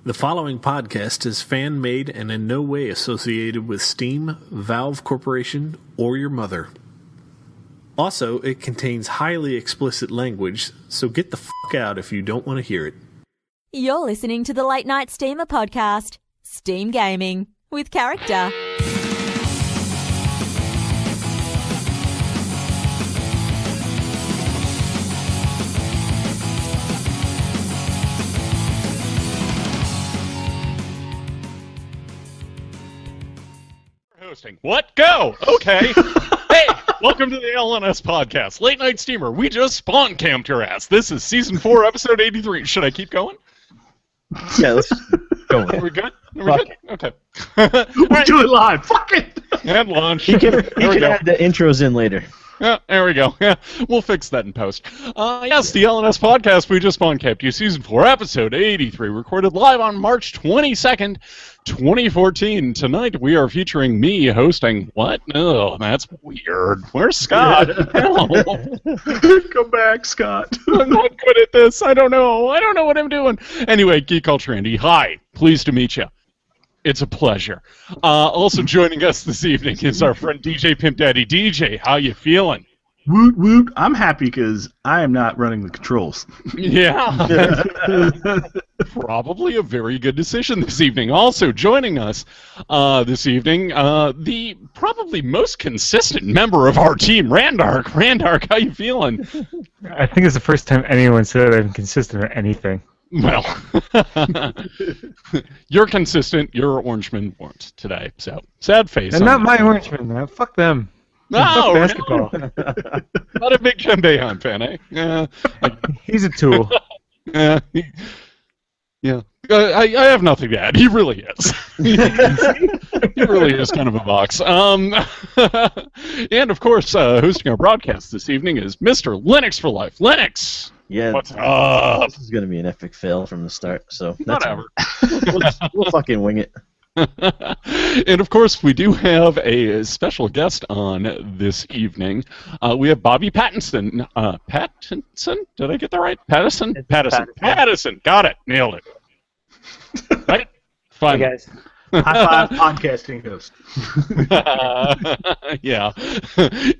The following podcast is fan-made and in no way associated with Steam, Valve Corporation, or your mother. Also, it contains highly explicit language, so get the fuck out if you don't want to hear it. You're listening to the Late Night Steamer podcast, Steam Gaming, with character. What? Go! Okay. Hey, welcome to the LNS podcast, Late Night Steamer. We just spawn camped your ass. This is season 4, episode 83. Should I keep going? Yeah, let's go. Are we good? Are we good? Okay. We'll do it live. Fuck it. And launch. He can add the intros in later. Yeah, there we go. Yeah, we'll fix that in post. Yes, the LNS podcast, we just spawn camped you, season 4, episode 83, recorded live on March 22nd, 2014. Tonight we are featuring me hosting. What? Oh, that's weird. Where's Scott? Hell. Come back, Scott. I'm not good at this. I don't know what I'm doing. Anyway, Geek Culture Andy, hi. Pleased to meet you. It's a pleasure. Also joining us this evening is our friend DJ Pimp Daddy. DJ, how you feeling? Woot woot. I'm happy because I am not running the controls. Yeah. Probably a very good decision this evening. Also joining us this evening, the probably most consistent member of our team, Randark. Randark, how you feeling? I think it's the first time anyone said I'm consistent or anything. Well, you're consistent. Your Orangemen weren't today, so sad face. And not my Orangemen, man. Fuck them. No, fuck basketball. Not a big Ken Behan fan, eh? Yeah. He's a tool. Yeah. I have nothing to add. He really is. He really is kind of a box. And of course, hosting our broadcast this evening is Mr. Linux for Life. Linux. Yeah, what's up? This is going to be an epic fail from the start, so Whatever. We'll fucking wing it. And of course, we do have a special guest on this evening. We have Bobby Pattinson. Pattinson? Did I get that right? Pattison? Pattison. Got it. Nailed it. Right? Fine. Hey, guys. High five, podcasting host. Yeah,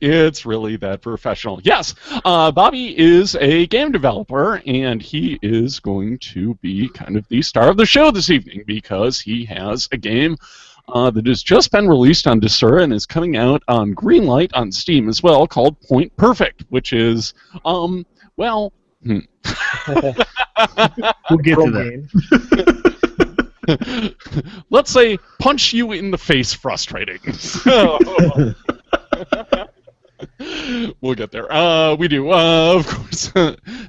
it's really that professional. Yes, Bobby is a game developer, and he is going to be kind of the star of the show this evening because he has a game that has just been released on Desura and is coming out on Greenlight on Steam as well, called Point Perfect, which is, well... We'll get to that. Let's say punch you in the face frustrating. We'll get there. We do. Of course.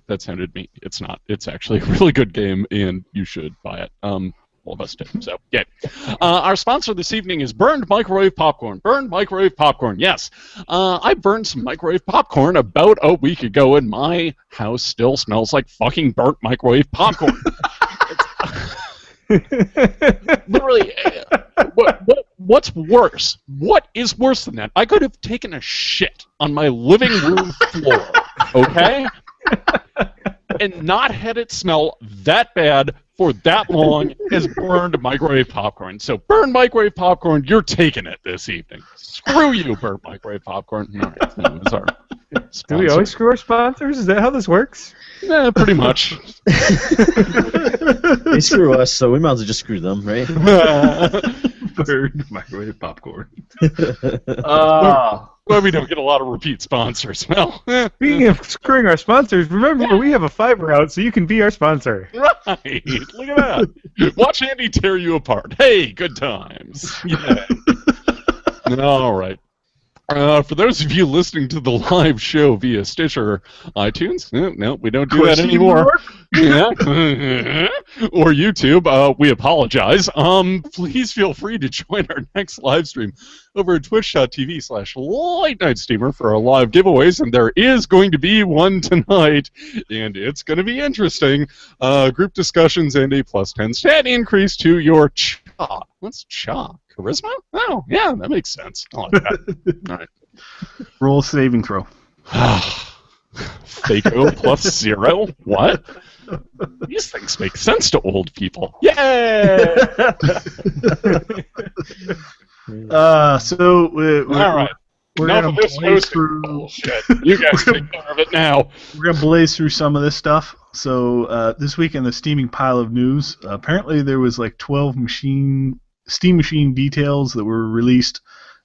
That sounded mean. It's not. It's actually a really good game, and you should buy it. All of us did. So, yeah. Our sponsor this evening is Burned Microwave Popcorn. Burned Microwave Popcorn, yes. I burned some microwave popcorn about a week ago, and my house still smells like fucking burnt microwave popcorn. Literally, what's worse? What is worse than that? I could have taken a shit on my living room floor, okay? And not had it smell that bad for that long as burned microwave popcorn. So, burned microwave popcorn, you're taking it this evening. Screw you, burnt microwave popcorn. All right, that was our sponsor. Do we always screw our sponsors? Is that how this works? Yeah, pretty much. They screw us, so we might as well just screw them, right? Burned microwave popcorn. Well, we don't get a lot of repeat sponsors. Well, Speaking of screwing our sponsors, remember we have a Fiverr out, so you can be our sponsor. right. Look at that. Watch Andy tear you apart. Hey, good times. Yeah. All right. For those of you listening to the live show via Stitcher, iTunes, no, we don't do that anymore. Yeah. Or YouTube, we apologize. Please feel free to join our next live stream over at twitch.tv/Late Night Steamer for our live giveaways, and there is going to be one tonight, and it's going to be interesting. Group discussions and a +10 stat increase to your cha. What's cha? Charisma? Oh, yeah, that makes sense. I like that. All right. Roll saving throw. Fako +0? What? These things make sense to old people. Yay! So we're All right. we're Enough gonna of this blaze hosting through. bullshit. You guys take care of it now. We're gonna blaze through some of this stuff. So this week in the steaming pile of news, apparently there was like 12 Steam Machine details that were released,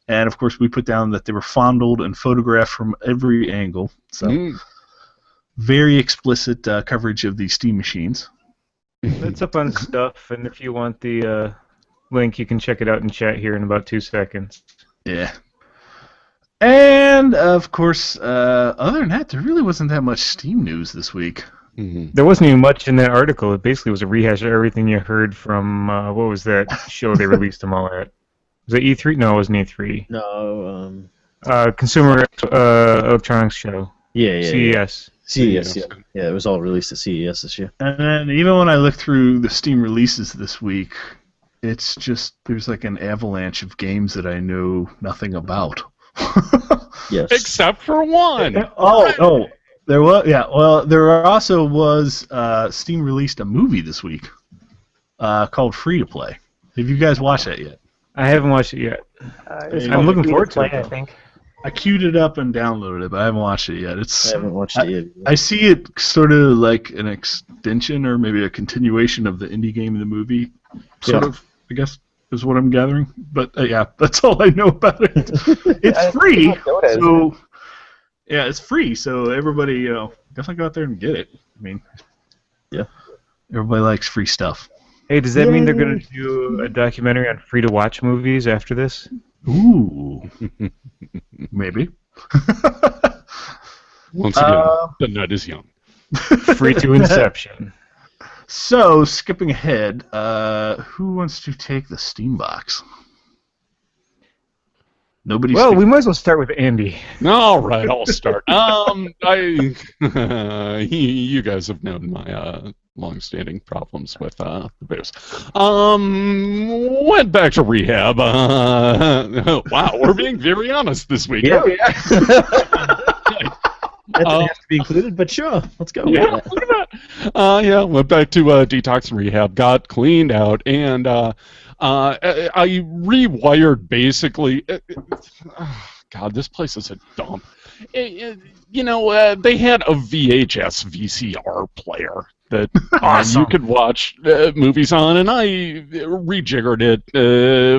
and of course we put down that they were fondled and photographed from every angle. So very explicit coverage of these Steam Machines. That's up on stuff, and if you want the link, you can check it out in chat here in about 2 seconds. Yeah. And of course, other than that, there really wasn't that much Steam news this week. There wasn't even much in that article. It basically was a rehash of everything you heard from, what was that show they released them all at? Was it E3? No, it wasn't E3. No. Consumer Electronics Show. Yeah. CES. CES. Yeah. It was all released at CES this year. And then even when I look through the Steam releases this week, it's just there's like an avalanche of games that I know nothing about. Yes. Except for one. There was Well, there also was Steam released a movie this week called Free to Play. Have you guys watched that yet? I haven't watched it yet. I'm looking forward to it. I think. I queued it up and downloaded it, but I haven't watched it yet. I haven't watched it yet. I see it sort of like an extension or maybe a continuation of the indie game in the movie, sort of, I guess, is what I'm gathering. But yeah, that's all I know about it. It's free, so yeah, it's free. So everybody, definitely go out there and get it. I mean, yeah, everybody likes free stuff. Hey, does that mean they're going to do a documentary on free-to-watch movies after this? Ooh, maybe. Once again, the nut is young. Free to Inception. So, skipping ahead, who wants to take the Steam box? Nobody. Well, we might as well start with Andy. All right, I'll start. You guys have known my long-standing problems with the booze. Went back to rehab. Wow, we're being very honest this week. Yeah. That didn't have to be included, but sure, let's go. Yeah, look at that. Yeah, went back to detox and rehab, got cleaned out, and I rewired basically. God, this place is a dump. They had a VHS VCR player that you could watch movies on, and I rejiggered it,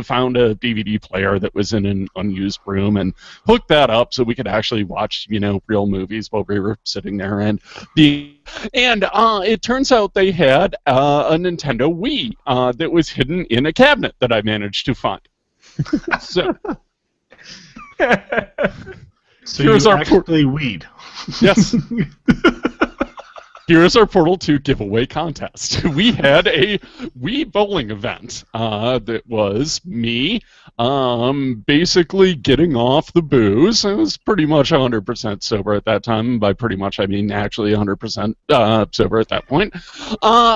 found a DVD player that was in an unused room, and hooked that up so we could actually watch, real movies while we were sitting there. And it turns out they had a Nintendo Wii that was hidden in a cabinet that I managed to find. So here's our actually weed. Yes. Here's our Portal 2 giveaway contest. We had a Wii bowling event that was me basically getting off the booze. I was pretty much 100% sober at that time. By pretty much, I mean actually 100% sober at that point.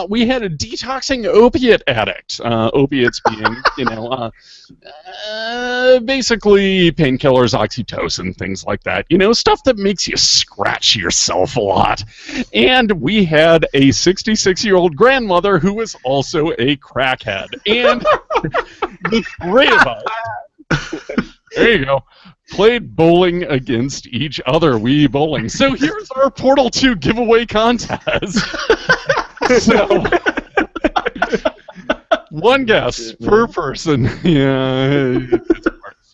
We had a detoxing opiate addict. Opiates being, basically painkillers, oxytocin, things like that. Stuff that makes you scratch yourself a lot. And we had a 66-year-old grandmother who was also a crackhead. And the three of us, there you go, played bowling against each other. Wii bowling. So here's our Portal 2 giveaway contest. So, one guess per person. Yeah.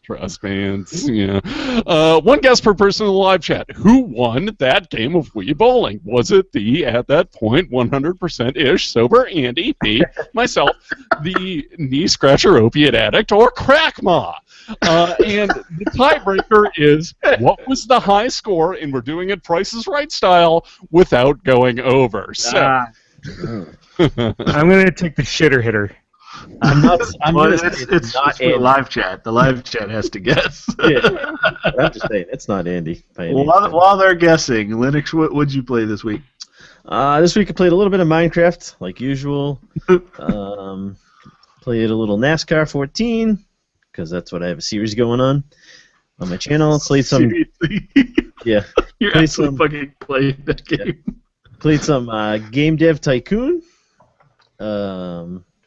Trust fans, one guess per person in the live chat. Who won that game of Wii bowling? Was it the, at that point, 100%-ish sober Andy, me, myself, the knee scratcher opiate addict, or Crack Ma? And the tiebreaker is, what was the high score? And we're doing it Price is Right style without going over. So, I'm going to take the shitter hitter. It's not for the live chat. The live chat has to guess. Yeah. I'm just saying, it's not Andy. While they're guessing, Linux, what'd you play this week? This week I played a little bit of Minecraft, like usual. Played a little NASCAR 14, because that's what I have a series going on my channel. Played some. Seriously? Yeah. You're actually fucking playing that game. Played some Game Dev Tycoon.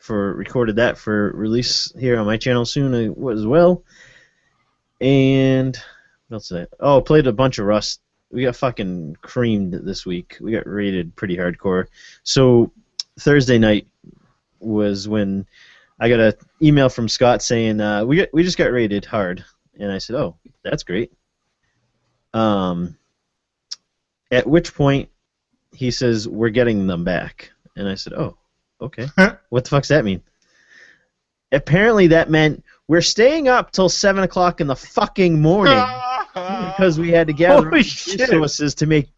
Recorded that for release here on my channel soon as well. And what else did I? Oh, played a bunch of Rust. We got fucking creamed this week. We got rated pretty hardcore. So Thursday night was when I got an email from Scott saying we just got rated hard, and I said, "Oh, that's great." At which point he says, "We're getting them back," and I said, "Oh, okay. What the fuck's that mean?" Apparently, that meant we're staying up till 7 o'clock in the fucking morning because we had to gather resources to make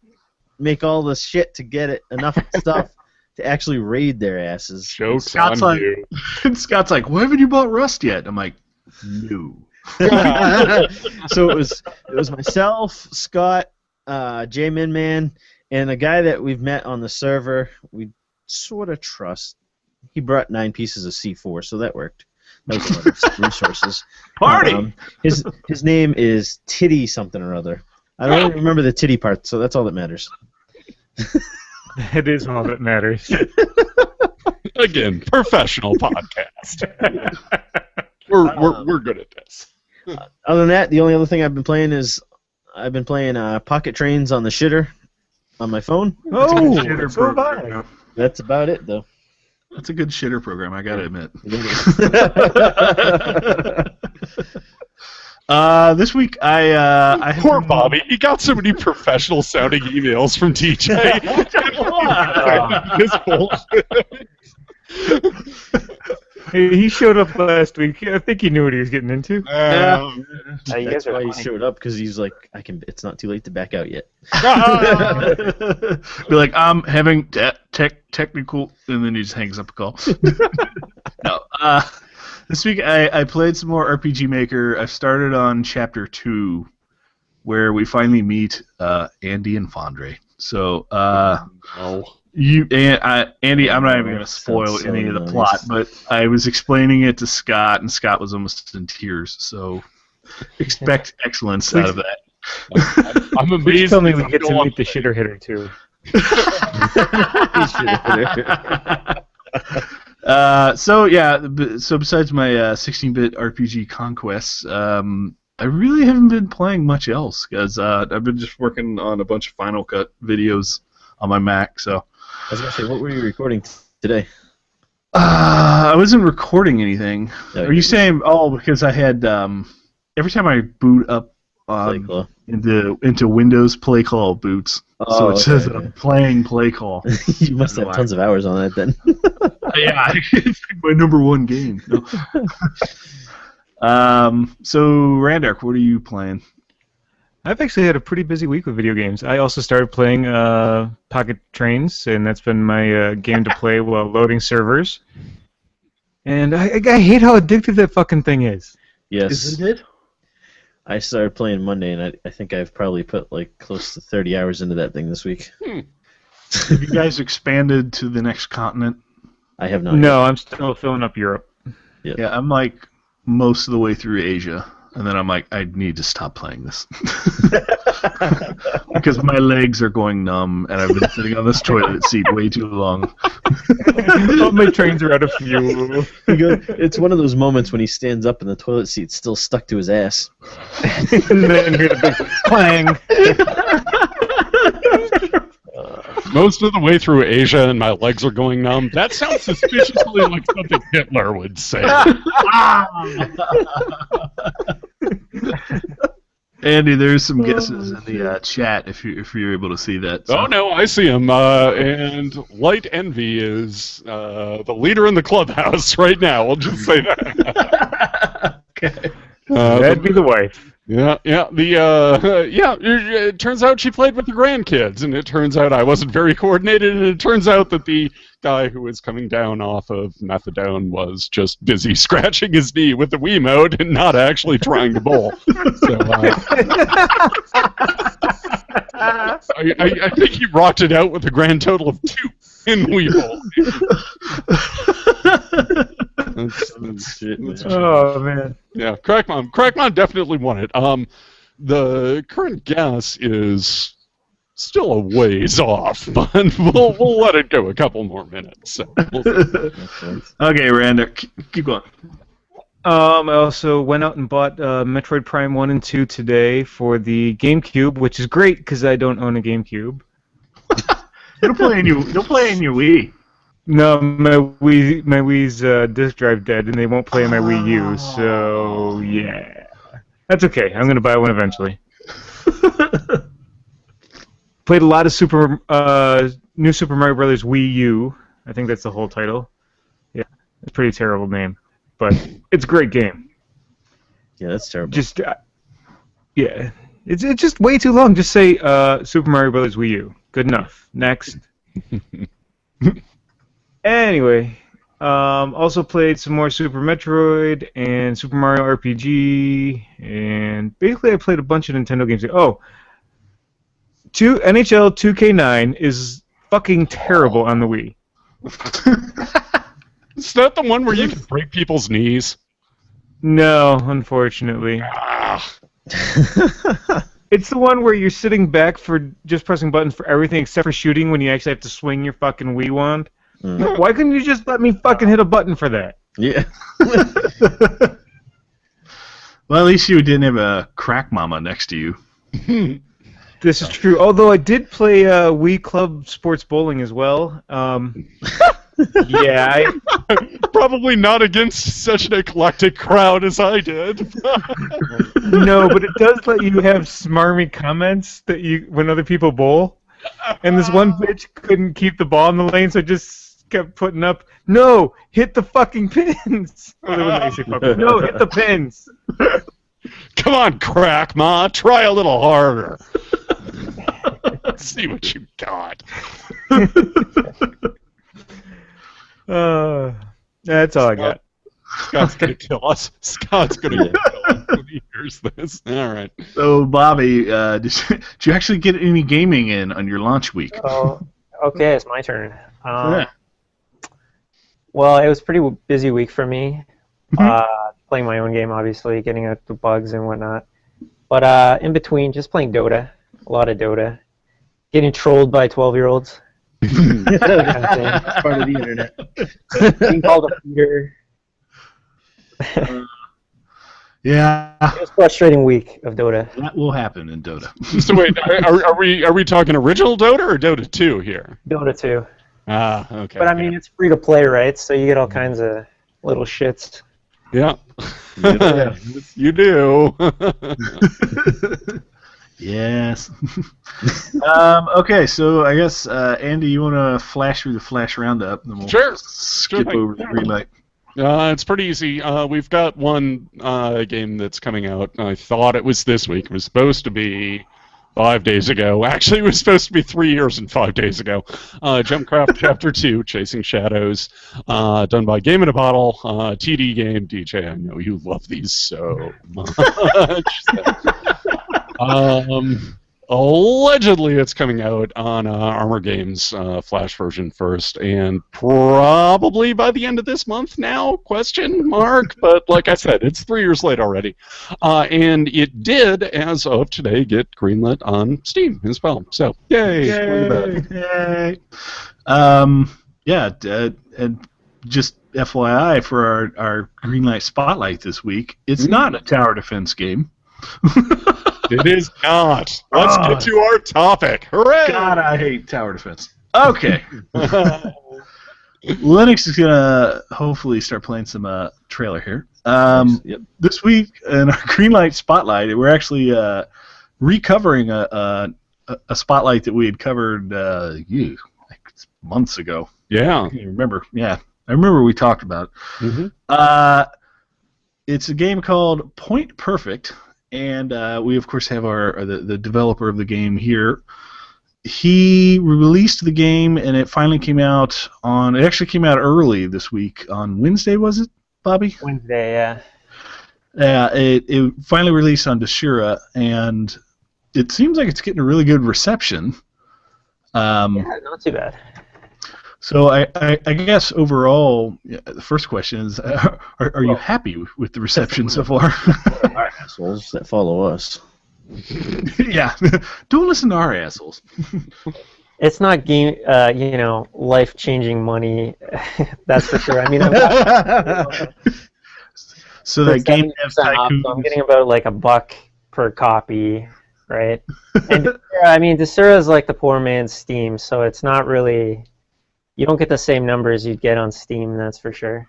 all the shit to get it enough stuff to actually raid their asses. Joke's on you. Scott's like, "Why haven't you bought Rust yet?" I'm like, "No." So it was myself, Scott, J Minman, and a guy that we've met on the server. We sort of trust. He brought 9 pieces of C4, so that worked. That was a lot of resources. Party. His name is Titty something or other. I don't even remember the titty part, so that's all that matters. That is all that matters. Again, professional podcast. We're good at this. Other than that, the only other thing I've been playing is Pocket Trains on the shitter on my phone. Oh, shitter so have program. I. That's about it, though. That's a good shitter program, I gotta admit. This week I have Poor Bobby. He got so many professional sounding emails from TJ. This bullshit. Hey, he showed up last week. I think he knew what he was getting into. You guys That's are why he funny. showed up, because he's like, it's not too late to back out yet. be like, I'm having technical, and then he just hangs up a call. No. This week I played some more RPG Maker. I started on Chapter 2, where we finally meet Andy and Fondre. So, Andy, I'm not even going to spoil Sounds so any of the nice. plot, but I was explaining it to Scott, and Scott was almost in tears. So, expect excellence out of that. I'm Please amazed. tell me that we I'm get to going- meet the shitter hitter too. So besides my 16-bit RPG conquests, I really haven't been playing much else because I've been just working on a bunch of Final Cut videos on my Mac. So I was going to say, what were you recording today? I wasn't recording anything. No, Are you saying? Oh, because I had every time I boot up Playclaw. into Windows, Playcall boots. So it says that I'm playing Playcall. You must have tons of hours on that then. Yeah, it's like my number one game. No. So Randark, what are you playing? I've actually had a pretty busy week with video games. I also started playing Pocket Trains, and that's been my game to play while loading servers. And I hate how addictive that fucking thing is. Yes. it? I started playing Monday, and I think I've probably put like close to 30 hours into that thing this week. Have you guys expanded to the next continent? I have not. No, I'm still filling up Europe. Yeah, I'm like most of the way through Asia, and then I'm like, I need to stop playing this because my legs are going numb, and I've been sitting on this toilet seat way too long. All my trains are out of fuel. It's one of those moments when he stands up and the toilet seat's still stuck to his ass. And then hear the big clang. Most of the way through Asia and my legs are going numb. That sounds suspiciously like something Hitler would say. Andy, there's some guesses in the chat if you're able to see that. So. Oh no, I see him. And Light Envy is the leader in the clubhouse right now. I'll just say that. Okay. That'd be the wife. Yeah. It turns out she played with the grandkids, and it turns out I wasn't very coordinated, and it turns out that the guy who was coming down off of methadone was just busy scratching his knee with the Wiimote and not actually trying to bowl. So, I think he rocked it out with a grand total of 2 in Weevil. Oh man. Yeah, Crackmon definitely won it. The current guess is still a ways off, but we'll let it go a couple more minutes. So we'll see. Okay, Randa, keep going. I also went out and bought Metroid Prime 1 and 2 today for the GameCube, which is great because I don't own a GameCube. Don't play in your Wii. No, my Wii's disk drive dead, and they won't play on my Wii U. So yeah, that's okay. I'm gonna buy one eventually. Played a lot of New Super Mario Brothers Wii U. I think that's the whole title. Yeah, it's a pretty terrible name, but it's a great game. Yeah, that's terrible. Just yeah, it's just way too long. Just say Super Mario Brothers Wii U. Good enough. Next. Anyway, also played some more Super Metroid and Super Mario RPG, and basically I played a bunch of Nintendo games. Oh, NHL 2K9 is fucking terrible on the Wii. Is that the one where you can break people's knees? No, unfortunately. Ah. It's the one where you're sitting back for just pressing buttons for everything except for shooting when you actually have to swing your fucking Wii wand. Why couldn't you just let me fucking hit a button for that? Yeah. Well, at least you didn't have a crack mama next to you. This is true. Although I did play Wii Club Sports Bowling as well. Yeah, Probably not against such an eclectic crowd as I did. no, but it does let you have smarmy comments that when other people bowl. And this one bitch couldn't keep the ball in the lane, so just kept putting up, "No, hit the fucking pins." No, hit the pins. Come on, crack ma, try a little harder. See what you got. That's all I got. Scott's gonna kill us. Scott's gonna kill us when he hears this. All right. So, Bobby, did you actually get any gaming in on your launch week? Oh, okay, it's my turn. Yeah. Well, it was a pretty busy week for me. Playing my own game, obviously, getting out the bugs and whatnot. But in between, just playing Dota. A lot of Dota. Getting trolled by 12-year-olds. That's part of the internet. Being called a feeder. Yeah, It was a frustrating week of Dota. that will happen in Dota. So wait, are we talking original Dota or Dota 2 here? Dota 2. Ah, okay. But I mean, it's free to play, right? So you get all kinds of little shits. Yeah. You do. Yes. Okay, so I guess Andy, you want to flash through the Flash Roundup, and then we'll Sure. skip Sure. over the green light. It's pretty easy. We've got one game that's coming out. I thought it was this week. It was supposed to be 5 days ago. Actually, it was supposed to be 3 years and 5 days ago. Jumpcraft Chapter 2, Chasing Shadows, done by Game in a Bottle, TD game. DJ, I know you love these so much. Allegedly, it's coming out on Armor Games Flash version first, and probably by the end of this month now, question mark, but like I said, it's 3 years late already. And it did, as of today, get greenlit on Steam as well. So, yay! Yay! Yeah, and just FYI for our Greenlight Spotlight this week, it's not a tower defense game. It is not. Let's get to our topic. Hooray! God, I hate tower defense. Okay. Linux is going to hopefully start playing some trailer here. This week in our Greenlight Spotlight, we're actually recovering a spotlight that we had covered like months ago. Yeah. I can't remember. Yeah, I remember we talked about it. Mm-hmm. It's a game called Point Perfect. And we, of course, have the developer of the game here. He released the game, and it finally came out it actually came out early this week. On Wednesday, was it, Bobby? Wednesday, yeah. Yeah, it finally released on Dashura, and it seems like it's getting a really good reception. Yeah, not too bad. So I guess overall, the first question is, are you happy with the reception so far? Our assholes that follow us. Yeah, don't listen to our assholes. It's not game, life-changing money. That's for sure. I mean, I'm So for that game 70% dev off, so I'm tycoons. getting about like $1 per copy, right? And Desura is like the poor man's Steam, so it's not really. You don't get the same numbers you'd get on Steam, that's for sure.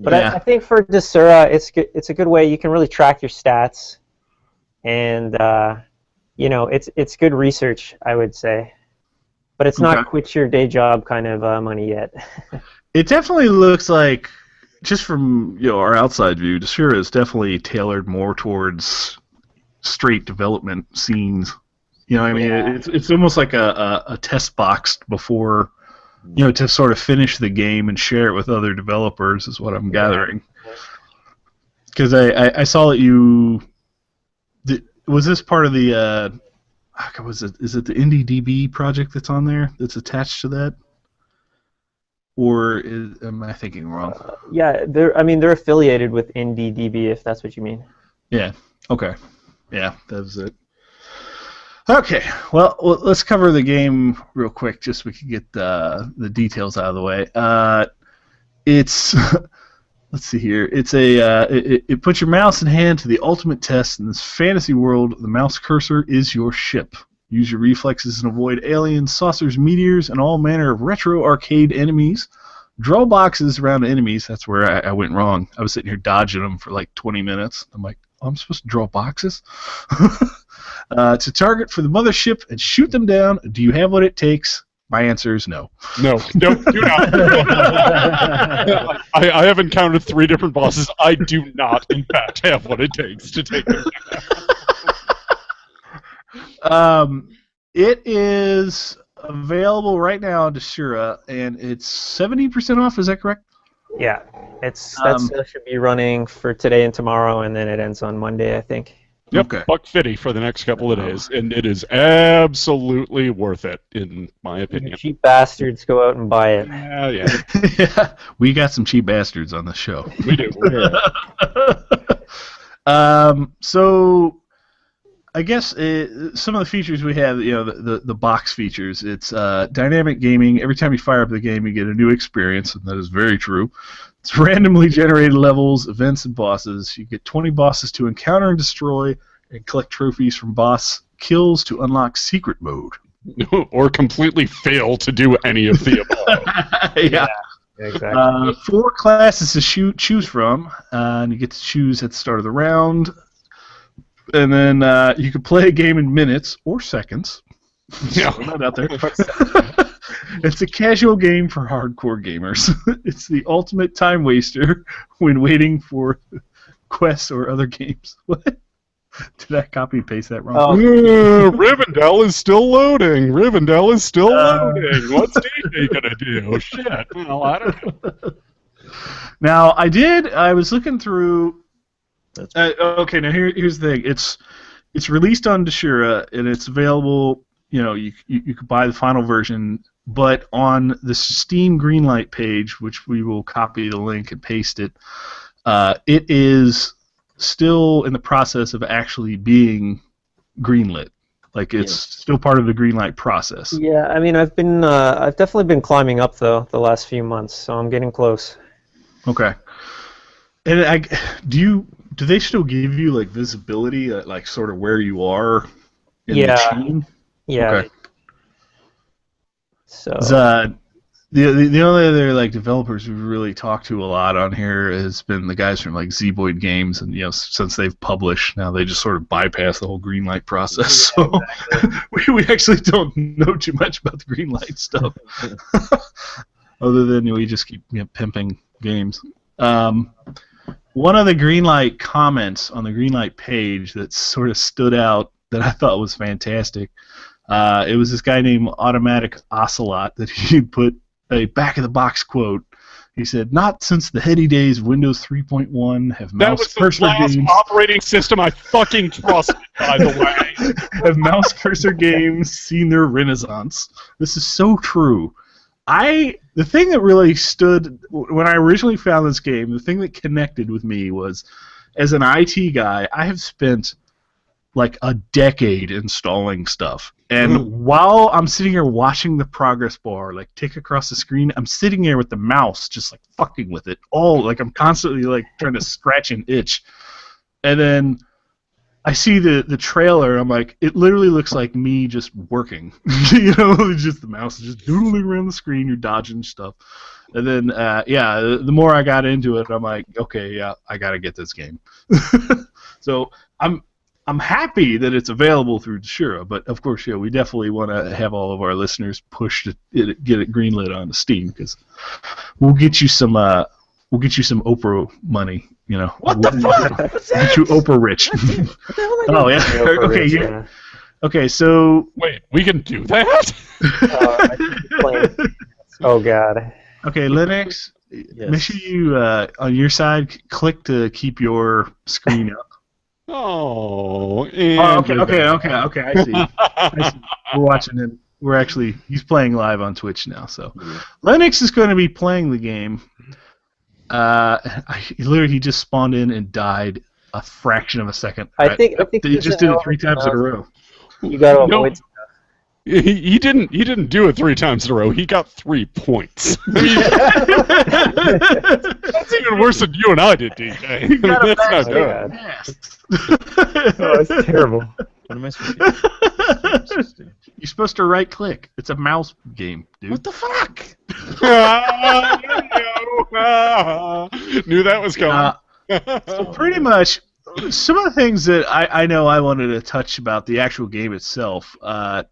But Yeah. I think for Desura, it's a good way. You can really track your stats, and it's good research, I would say. But it's not Okay. quit your day job kind of money yet. It definitely looks like, just from our outside view, Desura is definitely tailored more towards straight development scenes. You know what I mean? Yeah. It's almost like a test box before, to sort of finish the game and share it with other developers is what I'm gathering. Because I saw that was this part of the, is it the IndieDB project that's on there that's attached to that? Or am I thinking wrong? Yeah, they're affiliated with IndieDB, if that's what you mean. Yeah. Okay. Yeah, that was it. Okay. Well, let's cover the game real quick, just so we can get the details out of the way. It's let's see here. It's it puts your mouse and hand to the ultimate test in this fantasy world. The mouse cursor is your ship. Use your reflexes and avoid aliens, saucers, meteors, and all manner of retro arcade enemies. Draw boxes around enemies. That's where I went wrong. I was sitting here dodging them for like 20 minutes. I'm like, oh, I'm supposed to draw boxes? To target for the mothership and shoot them down. Do you have what it takes? My answer is no. No, do not. I have encountered 3 different bosses. I do not, in fact, have what it takes to take them down. It is available right now on Desura, and it's 70% off. Is that correct? Yeah, that sale should be running for today and tomorrow, and then it ends on Monday, I think. Yep, Okay. $1.50 for the next couple of days, and it is absolutely worth it, in my You opinion. cheap bastards, go out and buy it. Yeah, Yeah, we got some cheap bastards on the show. we do. So I guess some of the features we have, the box features. It's dynamic gaming. Every time you fire up the game, you get a new experience, and that is very true. It's randomly generated levels, events, and bosses. You get 20 bosses to encounter and destroy, and collect trophies from boss kills to unlock secret mode. Or completely fail to do any of the above. Yeah. Exactly. 4 classes to choose from, and you get to choose at the start of the round. And then you can play a game in minutes or seconds. Yeah. Throw that out there. It's a casual game for hardcore gamers. It's the ultimate time waster when waiting for quests or other games. What? Did I copy and paste that wrong? Oh. Rivendell is still loading. Rivendell is still loading. What's DJ gonna do? Shit. Well, I don't know. Now, I was looking through. Okay, now here's the thing. It's released on Desura, and it's available. You could buy the final version, but on the Steam Greenlight page, which we will copy the link and paste it, it is still in the process of actually being greenlit. Like it's still part of the Greenlight process. Yeah, I mean, I've definitely been climbing up though the last few months, so I'm getting close. Okay. And do they still give you like visibility, like sort of where you are in the chain? Yeah. Okay. So the only other like developers we've really talked to a lot on here has been the guys from like Z-Boyd Games, and since they've published, now they just sort of bypass the whole Greenlight process. Yeah, So exactly. we actually don't know too much about the Greenlight stuff, other than we just keep pimping games. One of the Greenlight comments on the Greenlight page that sort of stood out that I thought was fantastic. It was this guy named Automatic Ocelot that he put a back-of-the-box quote. He said, "Not since the heady days of Windows 3.1 have That mouse was the cursor last games operating system I fucking trusted, by the way. have mouse cursor games seen their renaissance." This is so true. The thing that really stood when I originally found this game, the thing that connected with me was, as an IT guy, I have spent like a decade installing stuff. And while I'm sitting here watching the progress bar like tick across the screen, I'm sitting there with the mouse just like fucking with it. I'm constantly like trying to scratch and itch. And then I see the trailer, and I'm like, it literally looks like me just working. It's just the mouse is just doodling around the screen, you're dodging stuff. And then, the more I got into it, I'm like, okay, yeah, I gotta get this game. So I'm happy that it's available through Shura, but of course, we definitely want to have all of our listeners push to get it greenlit on Steam, because we'll get you some Oprah money. What the fuck? What's that? Get you Oprah rich. What the hell am I Oh doing? yeah. Oprah Okay. Rich, Yeah. Okay. So. Wait, we can do that? I keep playing. Oh god. Okay, Linux. Yes. Make sure you on your side click to keep your screen up. Oh, Okay. I see. We're watching him. He's playing live on Twitch now. So Linux is going to be playing the game. He just spawned in and died a fraction of a second. I think he just did it 3 times in a row. You gotta avoid. He didn't do it 3 times in a row. He got 3 points. I mean, that's even worse than you and I did, DJ. That's not good. Oh, it's terrible. What am I supposed to do? You're supposed to right click. It's a mouse game, dude. What the fuck? Knew that was coming. So pretty much, some of the things that I know I wanted to touch about the actual game itself, it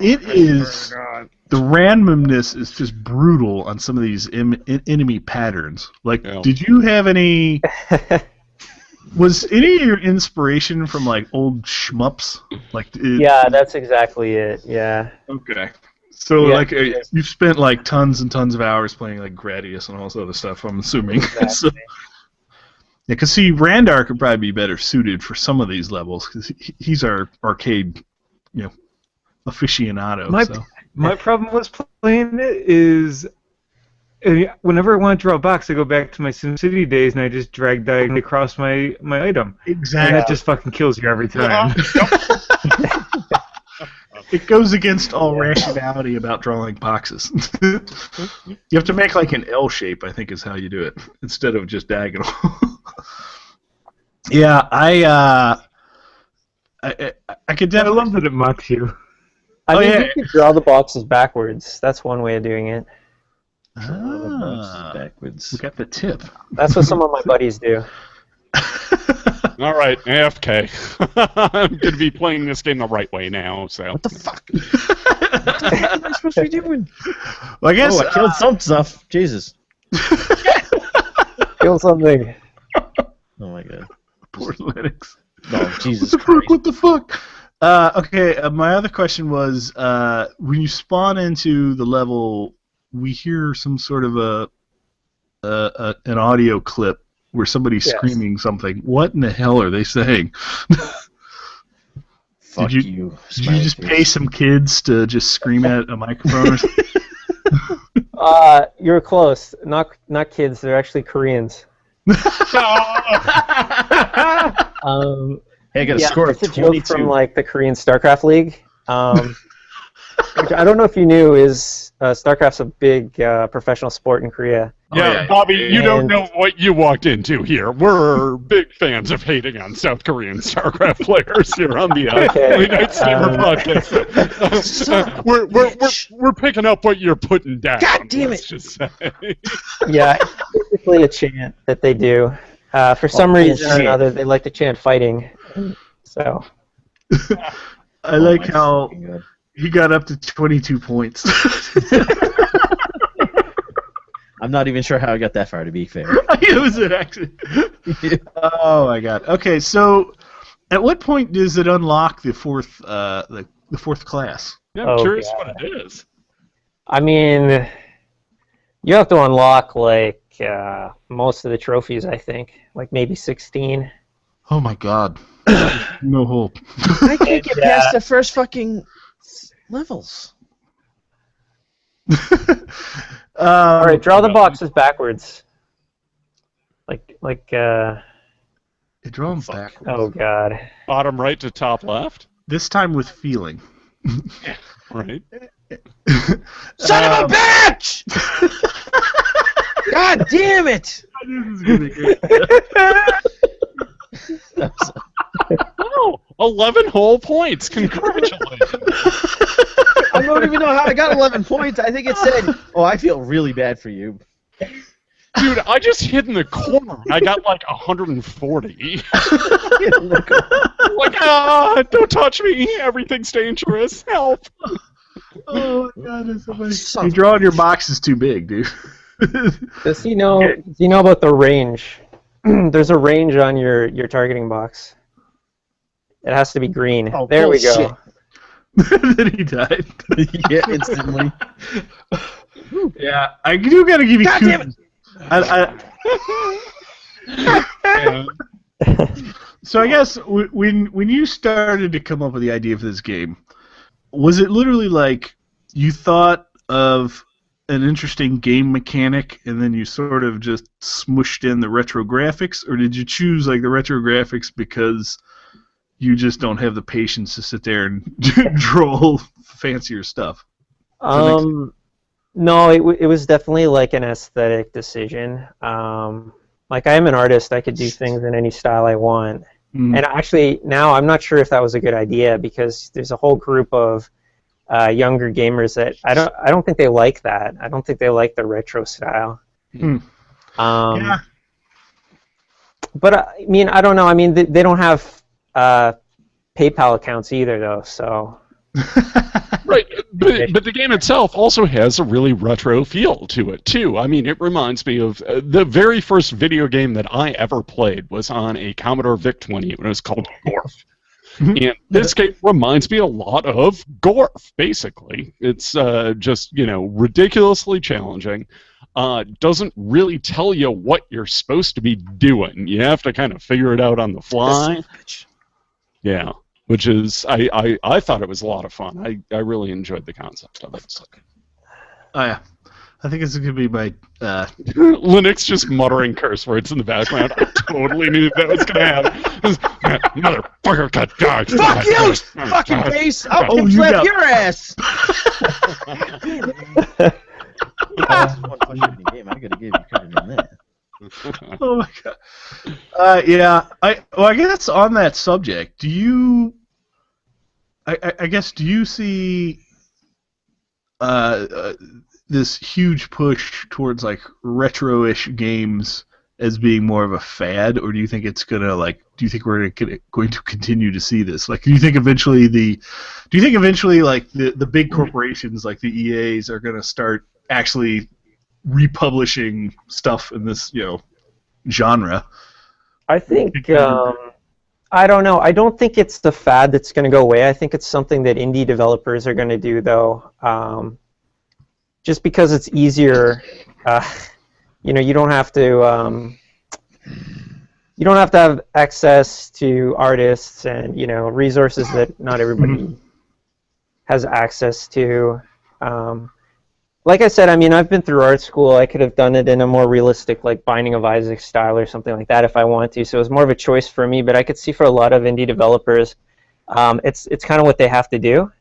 is the randomness is just brutal on some of these enemy patterns. Like, did you have any? Was any of your inspiration from like old shmups? Yeah, that's exactly it. Yeah. Okay. So you've spent like tons and tons of hours playing like Gradius and all this other stuff, I'm assuming. Exactly. So, yeah, because see, Randar could probably be better suited for some of these levels because he's our arcade, aficionado. My problem was playing it is whenever I want to draw a box, I go back to my SimCity days and I just drag diagonally across my item. Exactly. And that just fucking kills you every time. It goes against all rationality about drawing boxes. You have to make like an L shape, I think is how you do it, instead of just diagonal. Yeah, I could I definitely. love that it mocks you. I mean, you could draw the boxes backwards. That's one way of doing it. Backwards. We got the tip. That's what some of my buddies do. All right, AFK. I'm going to be playing this game the right way now. So. What the fuck? What the heck am I supposed to be doing? Well, I guess I killed some stuff. Jesus. Kill something. Oh my god. poor Linux. Oh, Jesus What the fuck? Okay, my other question was, when you spawn into the level, we hear some sort of an audio clip where somebody's screaming something. What in the hell are they saying? Fuck did you. Did you just pay some kids to just scream at a microphone or something? You're close. Not kids. They're actually Koreans. Hey, I got a score of it's a 22. joke from like the Korean StarCraft League. Which I don't know if you knew is StarCraft's a big professional sport in Korea. Yeah, Bobby, you don't know what you walked into here. We're big fans of hating on South Korean StarCraft players here on the Night Steamer podcast. We're picking up what you're putting down. God damn it! Just say. Yeah, it's basically a chant that they do. For some reason or another, they like to chant fighting. So. I like how he got up to 22 points. I'm not even sure how I got that far, to be fair. It was it actually. Oh my god. Okay, so at what point does it unlock the fourth the fourth class? Yeah, I'm curious what it is. I mean, you have to unlock like most of the trophies. I think, like maybe 16. Oh my god. No hope. I can't get past the first fucking levels. All right, draw the boxes backwards. Like They draw them backwards. Oh God. Bottom right to top left. This time with feeling. Right. Son of a bitch! God damn it! This is gonna be good. Oh, 11 whole points. Congratulations. I don't even know how I got 11 points. I think it said, "Oh, I feel really bad for you." Dude, I just hid in the corner. I got like 140. Like, don't touch me. Everything's dangerous. Help. Oh my God, that's so funny. Son You're of a drawing your boxes too big, dude. Does he know? Do you know about the range? There's a range on your targeting box. It has to be green. Oh, there we bullshit. go. Then he died. Yeah, instantly. Yeah, I do gotta give you God damn it! So I guess when you started to come up with the idea for this game, was it literally like you thought of an interesting game mechanic and then you sort of just smushed in the retro graphics, or did you choose like the retro graphics because you just don't have the patience to sit there and draw fancier stuff? No, it was definitely like an aesthetic decision. Like I am an artist, I could do things in any style I want. Mm. And actually, now I'm not sure if that was a good idea because there's a whole group of younger gamers that I don't think they like that. I don't think they like the retro style. Mm. Yeah. But I mean, I don't know. I mean, they don't have PayPal accounts either, though. So. Right, but the game itself also has a really retro feel to it, too. I mean, it reminds me of the very first video game that I ever played was on a Commodore VIC-20, and it was called Gorf. And this game reminds me a lot of Gorf, basically. It's just, ridiculously challenging. Doesn't really tell you what you're supposed to be doing. You have to kind of figure it out on the fly. Yeah. Which is, I thought it was a lot of fun. I really enjoyed the concept of it. Oh yeah, I think it's gonna be my. Linux just muttering curse words in the background. I totally knew that was gonna happen. Motherfucker, cut dogs. Fuck you, fucking face! I'll you slap got- your ass. That's one frustrating game. I gotta give you credit on that. Oh my God. Yeah. I guess on that subject, do you? I guess do you see this huge push towards like retro-ish games as being more of a fad, or do you think it's gonna like? Do you think we're going to continue to see this? Like, do you think eventually like the big corporations like the EAs are gonna start actually republishing stuff in this genre? I think I don't know. I don't think it's the fad that's going to go away. I think it's something that indie developers are going to do, though. Just because it's easier, you don't have to. You don't have to have access to artists and resources that not everybody has access to. Like I said, I mean, I've been through art school. I could have done it in a more realistic, like Binding of Isaac style or something like that if I wanted to. So it was more of a choice for me. But I could see for a lot of indie developers, it's kind of what they have to do.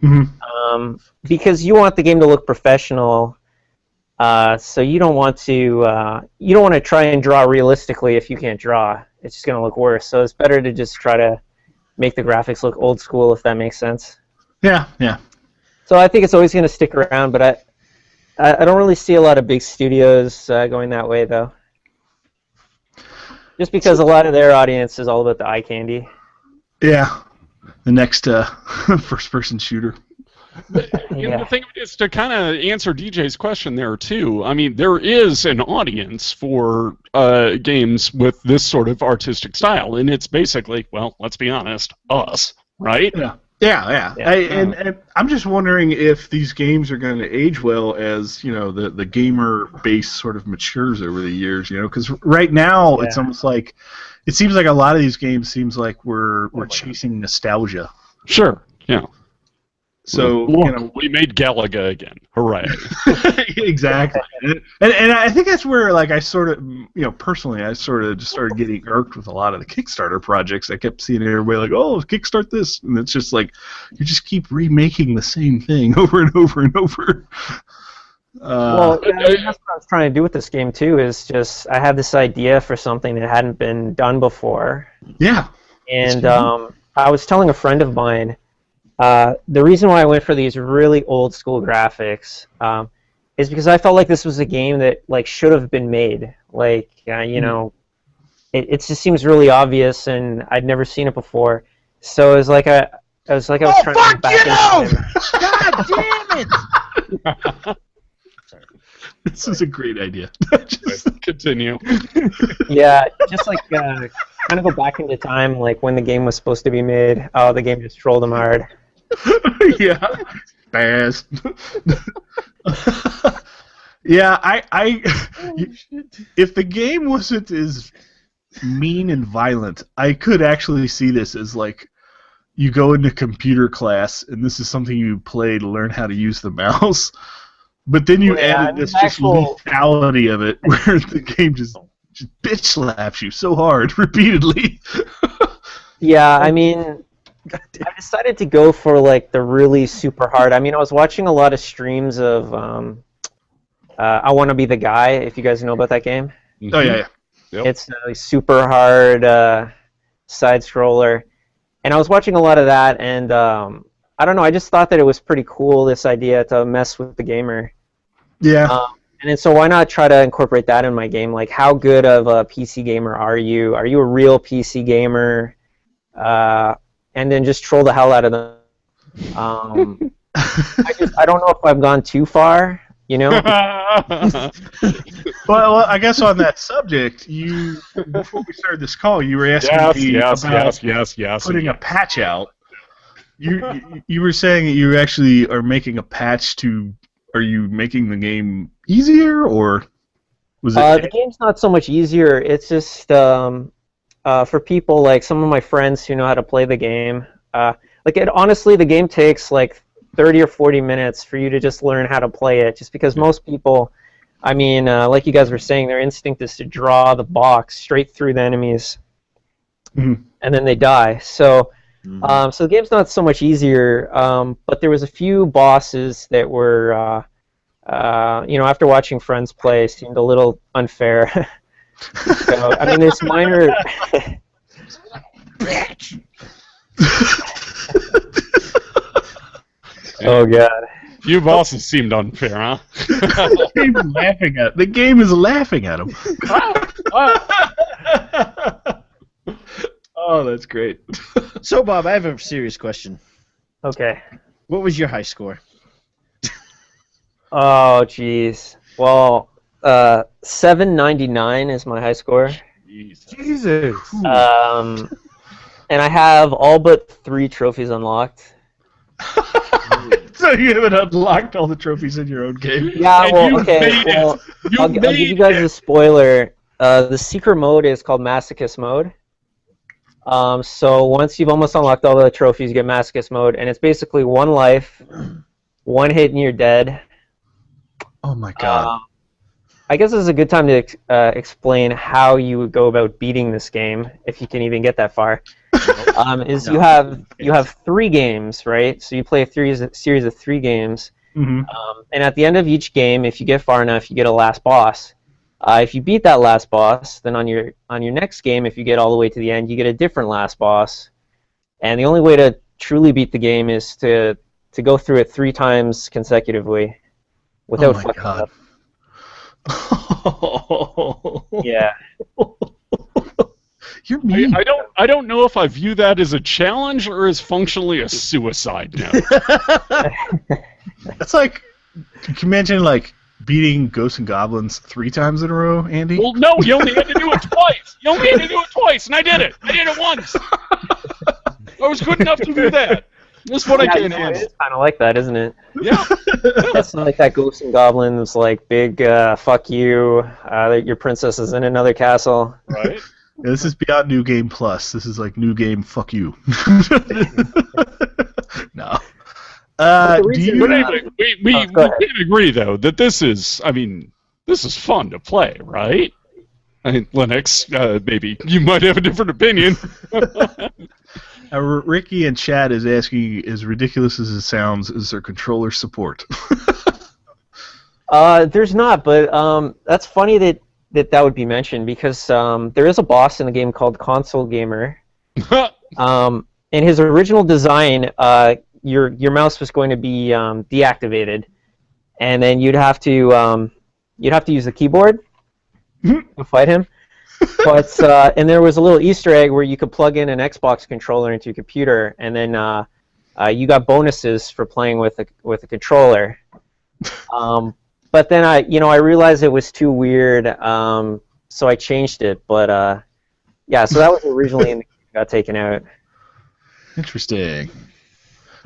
Mm-hmm. Because you want the game to look professional. So you don't want to try and draw realistically if you can't draw. It's just going to look worse. So it's better to just try to make the graphics look old school, if that makes sense. Yeah, yeah. So I think it's always going to stick around, but I don't really see a lot of big studios going that way, though. Just because a lot of their audience is all about the eye candy. Yeah. The next first-person shooter. Yeah. The thing is to kind of answer DJ's question there, too. I mean, there is an audience for games with this sort of artistic style, and it's basically, well, let's be honest, us, right? Yeah. Yeah. And I'm just wondering if these games are going to age well as the gamer base sort of matures over the years. Because right now it's almost like it seems like a lot of these games seems like we're chasing nostalgia. Sure. Yeah. So Look, we made Galaga again. Hooray! exactly, and I think that's where like I sort of personally I sort of just started getting irked with a lot of the Kickstarter projects. I kept seeing everybody like, oh, kickstart this, and it's just like you just keep remaking the same thing over and over and over. Well, yeah, I mean, that's what I was trying to do with this game too. Is just I had this idea for something that hadn't been done before. Yeah. And I was telling a friend of mine, the reason why I went for these really old school graphics is because I felt like this was a game that like should have been made. Like it just seems really obvious, and I'd never seen it before. So it was like I was trying to get back into God damn it! This is a great idea. Continue. Yeah, just like kind of go back into time, like when the game was supposed to be made. Oh, the game just trolled them hard. Yeah, fast. Yeah, if the game wasn't as mean and violent, I could actually see this as like you go into computer class and this is something you play to learn how to use the mouse. But then you added this just lethality of it, where the game just bitch slaps you so hard repeatedly. Yeah, I mean, I decided to go for like the really super hard. I mean, I was watching a lot of streams of I Want to Be the Guy, if you guys know about that game. Oh yeah. Yep. It's a super hard side scroller, and I was watching a lot of that, and I don't know, I just thought that it was pretty cool, this idea to mess with the gamer. Yeah. And then so why not try to incorporate that in my game? Like, how good of a PC gamer are you? Are you a real PC gamer? And then just troll the hell out of them. I don't know if I've gone too far, you know? Well, I guess on that subject, before we started this call, you were asking me about putting a patch out. You were saying that you actually are making a patch to. Are you making the game easier, or was it? The game's not so much easier. It's just for people like some of my friends who know how to play the game. Honestly, the game takes like 30 or 40 minutes for you to just learn how to play it. Just because most people, I mean, like you guys were saying, their instinct is to draw the box straight through the enemies, and then they die. So the game's not so much easier, but there was a few bosses that were, after watching friends play, seemed a little unfair. So, I mean, there's minor... Oh, God. You bosses seemed unfair, huh? The game is laughing at him. Oh, that's great. So, Bob, I have a serious question. Okay. What was your high score? Oh, jeez. Well, 799 is my high score. Jesus. And I have all but 3 trophies unlocked. So you haven't unlocked all the trophies in your own game? Yeah, And well, you okay. made it. Well, You I'll give you made guys it. a spoiler. The secret mode is called Masochist mode. So once you've almost unlocked all the trophies, you get Masochist mode, and it's basically 1 life, 1 hit and you're dead. Oh my god. I guess this is a good time to explain how you would go about beating this game, if you can even get that far. You have 3 games, right? So you play a series of 3 games, and at the end of each game, if you get far enough, you get a last boss. If you beat that last boss, then on your next game, if you get all the way to the end, you get a different last boss. And the only way to truly beat the game is to go through it 3 times consecutively without fucking up. Yeah. You're mean. I don't know if I view that as a challenge or as functionally a suicide note. That's like, can you imagine like beating Ghosts and Goblins 3 times in a row, Andy? Well, no, you only had to do it twice. You only had to do it twice, and I did it. I did it once. I was good enough to do that. That's what I can handle. It's kind of like that, isn't it? Yeah. It's not like that Ghosts and Goblins, like, big fuck you, your princess is in another castle. Right. Yeah, this is beyond New Game Plus. This is like New Game fuck you. No. the Do reason- you? But anyway, we go ahead. can agree though that this is fun to play, right? I mean, Linux, maybe you might have a different opinion. Ricky in chat is asking, as ridiculous as it sounds, is there controller support? There's not, but that's funny that would be mentioned because there is a boss in the game called Console Gamer. In his original design, your mouse was going to be deactivated, and then you'd have to use the keyboard to fight him. But and there was a little Easter egg where you could plug in an Xbox controller into your computer, and then you got bonuses for playing with a controller. But then I realized it was too weird, so I changed it. But yeah, so that was originally in the got taken out. Interesting.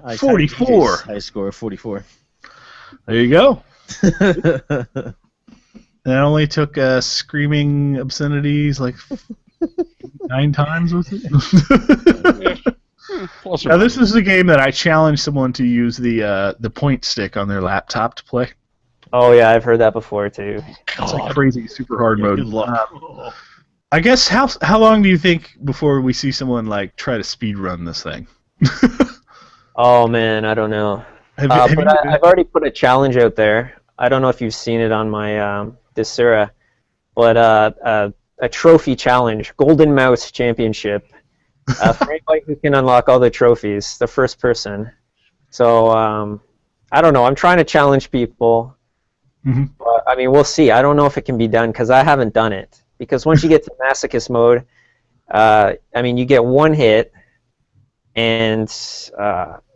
I typed 44. DJ's high score of 44. There you go. That only took screaming obscenities like 9 times with it. Plus or Now this is a game that I challenged someone to use the point stick on their laptop to play. Oh yeah, I've heard that before too. It's like crazy, super hard mode. Good luck. I guess how long do you think before we see someone like try to speed run this thing? Oh man, I don't know. Have But I've already put a challenge out there. I don't know if you've seen it on my Desura, but a trophy challenge, Golden Mouse Championship, for anybody who can unlock all the trophies, the first person. So I don't know. I'm trying to challenge people. Mhm. But, I mean, we'll see. I don't know if it can be done because I haven't done it. Because once you get to masochist mode, I mean, you get one hit, and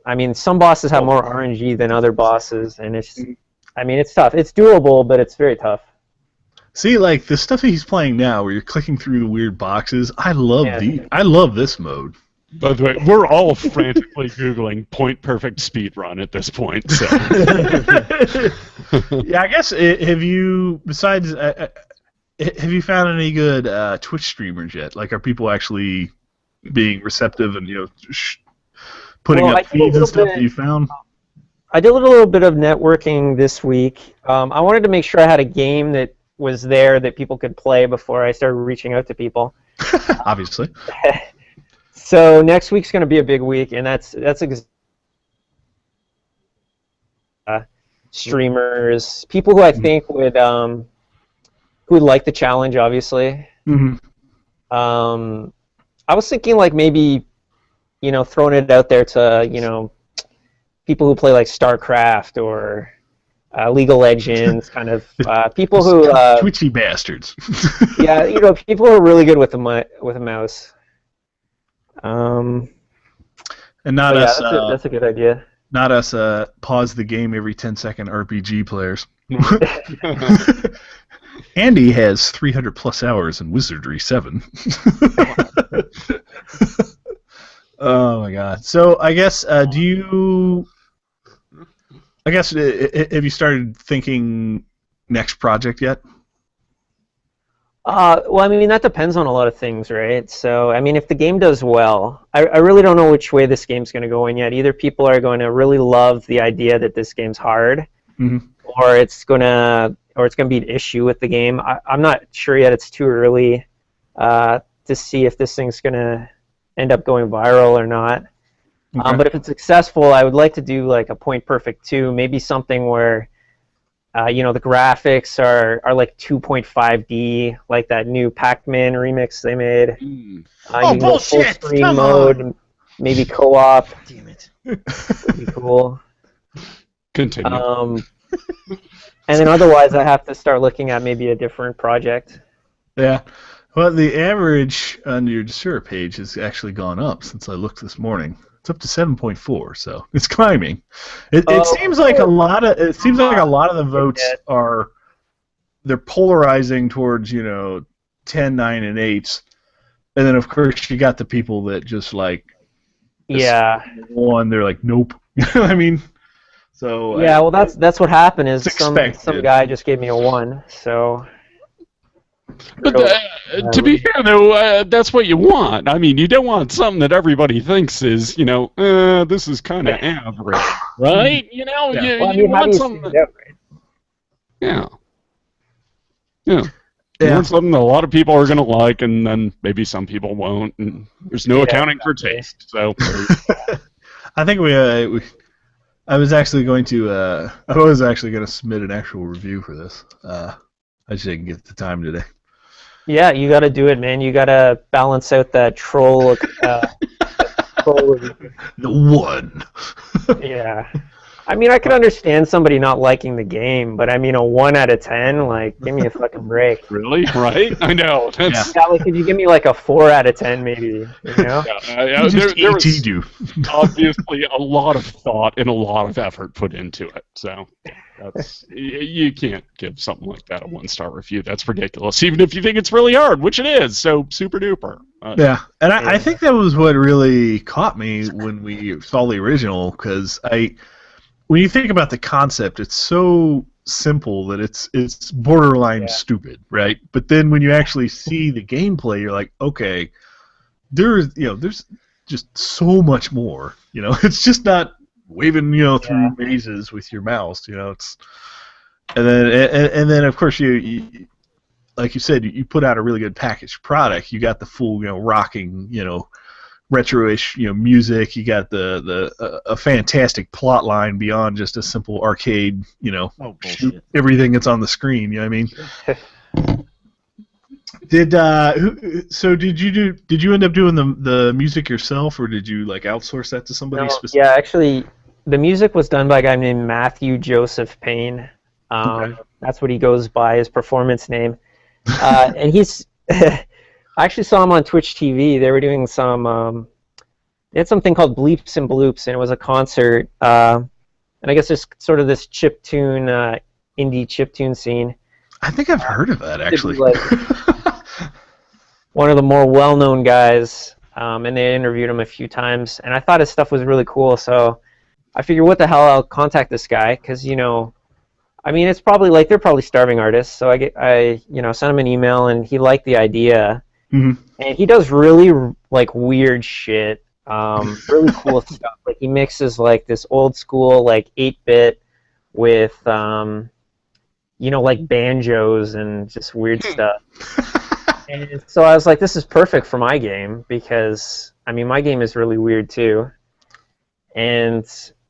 I mean, some bosses have more RNG than other bosses, and it's tough. It's doable, but it's very tough. See, like the stuff he's playing now, where you're clicking through the weird boxes. I love I love this mode. By the way, we're all frantically Googling point perfect speed run at this point. So. Yeah, I guess have you besides have you found any good Twitch streamers yet? Like, are people actually being receptive and putting Well, up feeds and stuff that you found? I did a little bit of networking this week. I wanted to make sure I had a game that was there that people could play before I started reaching out to people. Obviously. So next week's going to be a big week, and that's streamers, people who I think would who would like the challenge, obviously. Mm-hmm. I was thinking like maybe, throwing it out there to, people who play like StarCraft or League of Legends, kind of people who Twitchy bastards. yeah, people who are really good with a mouse. And not Yeah, us. that's a good idea. Not us. Pause the game every 10-second RPG players. Andy has 300 plus hours in Wizardry 7. Oh my god. So I guess have you started thinking next project yet? Well, I mean, that depends on a lot of things, right? So, I mean, if the game does well, I really don't know which way this game's going to go in yet. Either people are going to really love the idea that this game's hard, or it's going to be an issue with the game. I'm not sure yet. It's too early to see if this thing's going to end up going viral or not. Okay. But if it's successful, I would like to do like a Point Perfect 2, maybe something where the graphics are like 2.5D, like that new Pac-Man remix they made. You can go full screen mode, maybe co-op. Damn it. Would be cool. Continue. And then otherwise, I have to start looking at maybe a different project. Yeah. Well, the average on your Desura page has actually gone up since I looked this morning. It's up to 7.4, so it's climbing. It seems like a lot of the votes they're polarizing towards 10, 9, and 8s, and then of course you got the people that just like one. They're like nope. I mean, so yeah. Well, that's what happened. Is it's some expected. guy just gave me a 1, so. But To be fair, though, that's what you want. I mean, you don't want something that everybody thinks is, this is kind of average, right? You Well, I you mean, how do want you something stand that, out, right? yeah. You Yeah. want something that a lot of people are going to like, and then maybe some people won't, and there's no Yeah, accounting for exactly. taste. So, I think I was actually going to submit an actual review for this. I just didn't get the time today. Yeah, you got to do it, man. You got to balance out that troll. Troll review. The one. Yeah. I mean, I could understand somebody not liking the game, but I mean, a 1 out of 10, like, give me a fucking break. really, right? I know. That's, Yeah, like, could you give me like a 4 out of 10, maybe? You know? yeah, Just there ET was do. obviously a lot of thought and a lot of effort put into it. So you can't give something like that a 1-star review. That's ridiculous, even if you think it's really hard, which it is. So super duper. Yeah, and I think that was what really caught me when we saw the original, because when you think about the concept, it's so simple that it's borderline stupid, right? But then when you actually see the gameplay, you're like, okay, there's just so much more. It's just not waving through mazes with your mouse. It's and then of course you like you said, you put out a really good packaged product. You got the full rocking retro-ish music. You got a fantastic plot line beyond just a simple arcade shoot everything that's on the screen. You know what I mean? Did you end up doing the music yourself, or did you outsource that to somebody specific? Yeah, actually, the music was done by a guy named Matthew Joseph Payne. Okay. That's what he goes by, his performance name. And he's I actually saw him on Twitch TV. They were doing they had something called Bleeps and Bloops, and it was a concert. And I guess there's sort of this chiptune, indie chiptune scene. I think I've heard of that, actually. Like one of the more well-known guys, and they interviewed him a few times. And I thought his stuff was really cool, so I figured, what the hell, I'll contact this guy, because, I mean, it's probably they're probably starving artists. So I sent him an email, and he liked the idea. Mm-hmm. And he does really weird shit, really cool stuff. Like, he mixes this old school 8-bit with banjos and just weird stuff. And so I was like, this is perfect for my game, because I mean, my game is really weird too. And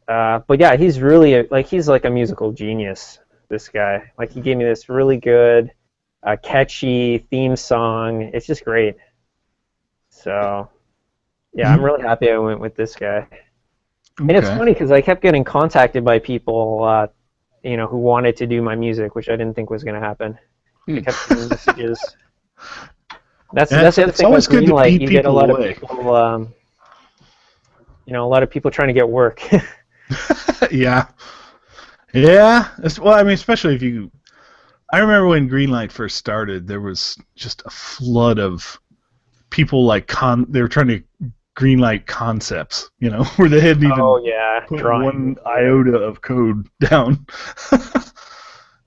but yeah, he's really he's like a musical genius. This guy, he gave me this really good, catchy theme song. It's just great. So, yeah, I'm really happy I went with this guy. Okay. And it's funny because I kept getting contacted by people, who wanted to do my music, which I didn't think was going to happen. I kept getting messages. That's the other thing with Greenlight. You get a lot of people, a lot of people trying to get work. Yeah. Yeah, well, I mean, especially if you... I remember when Greenlight first started, there was just a flood of people they were trying to Greenlight concepts, where they hadn't even put one iota of code down.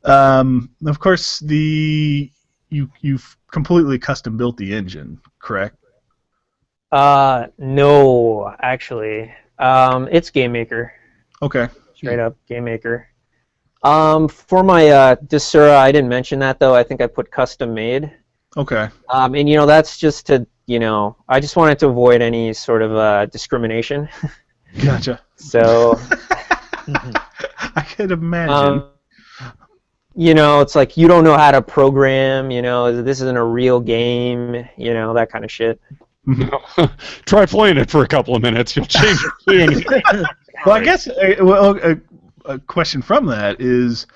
Of course, you've completely custom built the engine, correct? No, actually. It's GameMaker. Okay. Straight up GameMaker. For my Desura, I didn't mention that, though. I think I put custom made. Okay. And that's just to, I just wanted to avoid any sort of discrimination. Gotcha. So I could imagine. It's like, you don't know how to program, this isn't a real game, that kind of shit. Try playing it for a couple of minutes. You'll change your tune. Well, I guess a question from that is,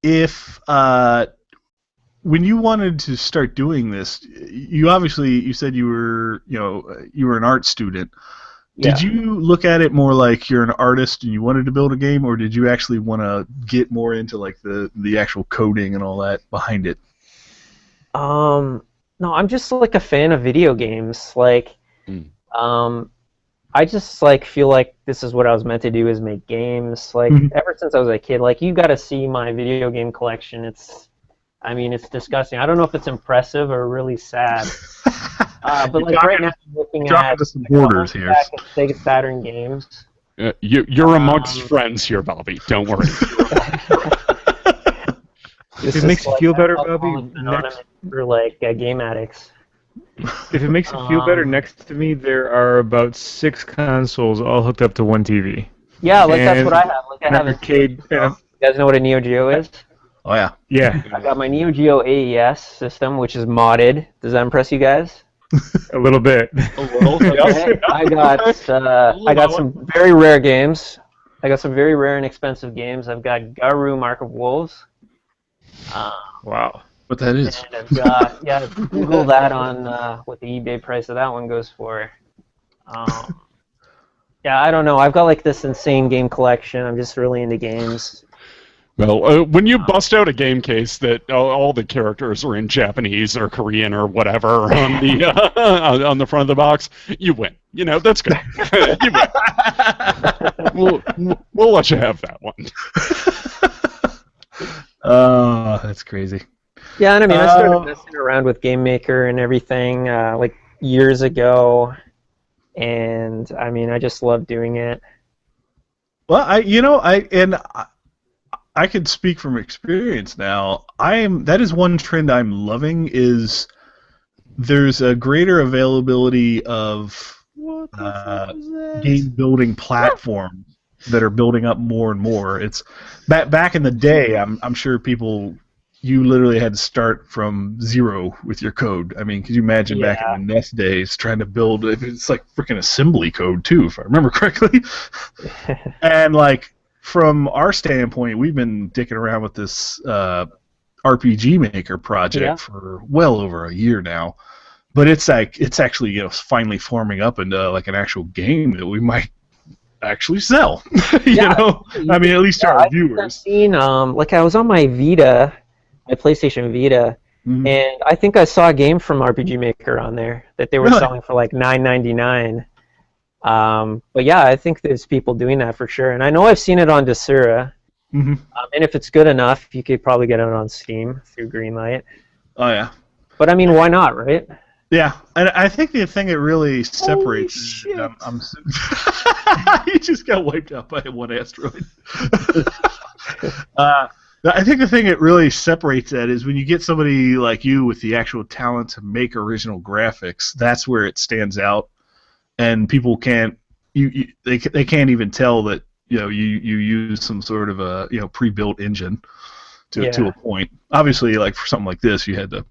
if when you wanted to start doing this, you said you were an art student. Did you look at it more like you're an artist and you wanted to build a game, or did you actually want to get more into the actual coding and all that behind it? No, I'm just a fan of video games. I just feel like this is what I was meant to do, is make games. Ever since I was a kid, you got to see my video game collection. I mean, it's disgusting. I don't know if it's impressive or really sad. But You're like right now, I'm looking dropping at to some borders a whole here. stack of Sega Saturn games. You're amongst friends here, Bobby. Don't worry. This If it is makes you like feel better, Alcoholics Bobby, Anonymous next, for like game addicts. if it makes you feel better, next to me there are about 6 consoles all hooked up to one TV. Yeah, like that's And what I have. Like I an have a arcade. You guys know what a Neo Geo is? Oh yeah. Yeah, I got my Neo Geo AES system, which is modded. Does that impress you guys? a little bit. I got some very rare games. I got some very rare and expensive games. I've got Garu Mark of Wolves. Wow. What that is? And I've got Google that on what the eBay price of that one goes for. Yeah, I don't know. I've got like this insane game collection. I'm just really into games. Well, when you bust out a game case that all the characters are in Japanese or Korean or whatever on the on the front of the box, you win. You know, that's good. You win. We'll let you have that one. Oh, that's crazy. Yeah, and I mean, I started messing around with Game Maker and everything like years ago, and I mean, I just love doing it. Well, I could speak from experience now. That is one trend I'm loving is there's a greater availability of game building platforms that are building up more and more. It's back in the day. I'm sure you literally had to start from zero with your code. I mean, could you imagine back in the NES days trying to build? It's like freaking assembly code too, if I remember correctly. And like. From our standpoint, we've been dicking around with this RPG Maker project for well over a year now, but it's actually finally forming up into like an actual game that we might actually sell. you know, I mean, at least to our viewers. I've seen like I was on my Vita, my PlayStation Vita, and I think I saw a game from RPG Maker on there that they were selling for like $9.99. But yeah, I think there's people doing that for sure, and I know I've seen it on Desura. And if it's good enough, you could probably get it on Steam through Greenlight. Oh yeah. But I mean, why not, right? Yeah, and I think the thing that really separates. You just got wiped out by one asteroid. I think the thing that really separates that is when you get somebody like you with the actual talent to make original graphics. That's where it stands out. And people can't, they can't even tell that you use some sort of a pre-built engine to a point. Obviously, like for something like this, you had to,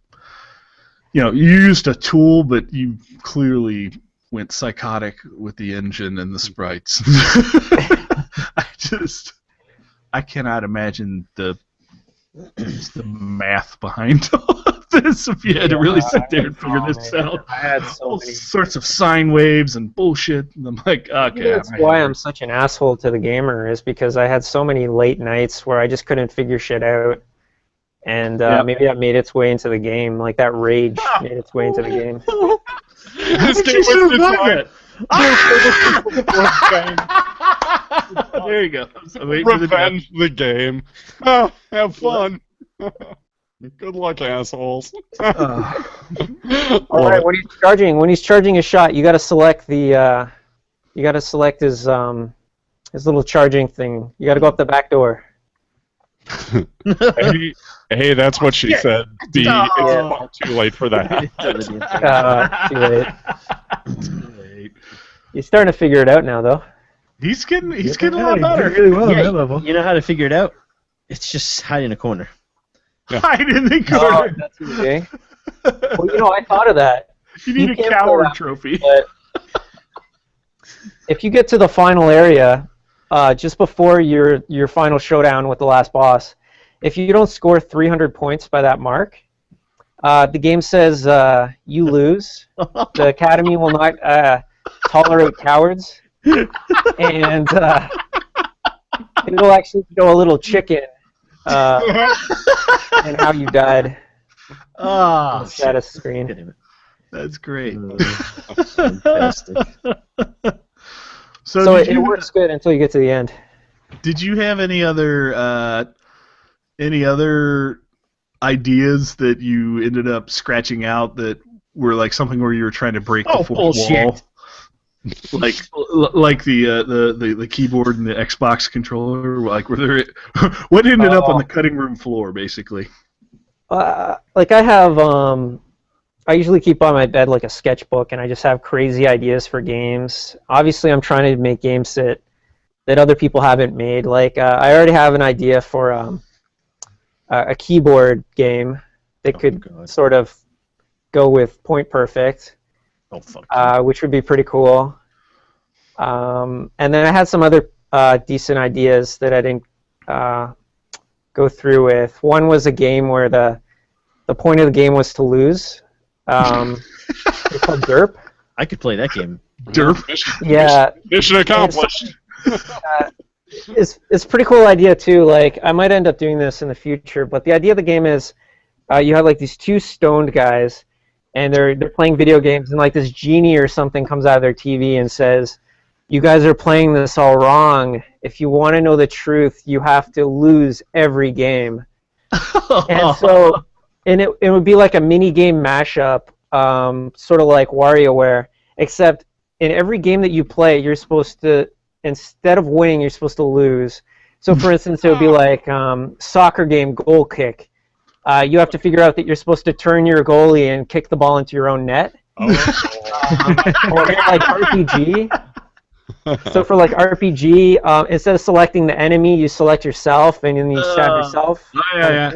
you used a tool, but you clearly went psychotic with the engine and the sprites. I cannot imagine the math behind all of this if you had to really sit there and figure this out. I had all sorts of sine waves and bullshit, and I'm like, okay. That's why I'm such an asshole to the gamer, is because I had so many late nights where I just couldn't figure shit out, and maybe that made its way into the game, like that rage made its way into the game. This game was there you go. Revenge the game. Oh, have fun. Good luck, assholes. All right, when he's charging a shot, you got to select the his little charging thing. You got to go up the back door. Hey, that's what she said. It's far too late for that. Too late. He's starting to figure it out now, though. He's getting a lot better. Really well at that level. You know how to figure it out? It's just hide in a corner. Hide in the corner. That's easy. Well, I thought of that. You need a coward trophy. But if you get to the final area, just before your final showdown with the last boss, if you don't score 300 points by that mark, the game says you lose. The Academy will not tolerate cowards, and it'll actually show a little chicken and how you died. Oh, status screen. That's great. Fantastic. So it works good until you get to the end. Did you have any other ideas that you ended up scratching out that were like something where you were trying to break the fourth wall? Like the keyboard and the Xbox controller, like were there? What ended up on the cutting room floor, basically? Like I have, I usually keep on my bed like a sketchbook, and I just have crazy ideas for games. Obviously, I'm trying to make games that other people haven't made. Like I already have an idea for a keyboard game that could sort of go with Point Perfect, which would be pretty cool. And then I had some other decent ideas that I didn't go through with. One was a game where the point of the game was to lose. It's called Derp. I could play that game. Derp? Yeah. Mission accomplished. It's a pretty cool idea too. Like I might end up doing this in the future, but the idea of the game is you have like these two stoned guys, and they're playing video games, and like this genie or something comes out of their TV and says, "You guys are playing this all wrong. If you want to know the truth, you have to lose every game." And so, and it would be like a mini game mashup, sort of like WarioWare, except in every game that you play, you're supposed to, instead of winning, you're supposed to lose. So, for instance, it would be like soccer game goal kick. You have to figure out that you're supposed to turn your goalie and kick the ball into your own net. Or like RPG. So for like RPG, instead of selecting the enemy, you select yourself, and then you stab yourself. Yeah.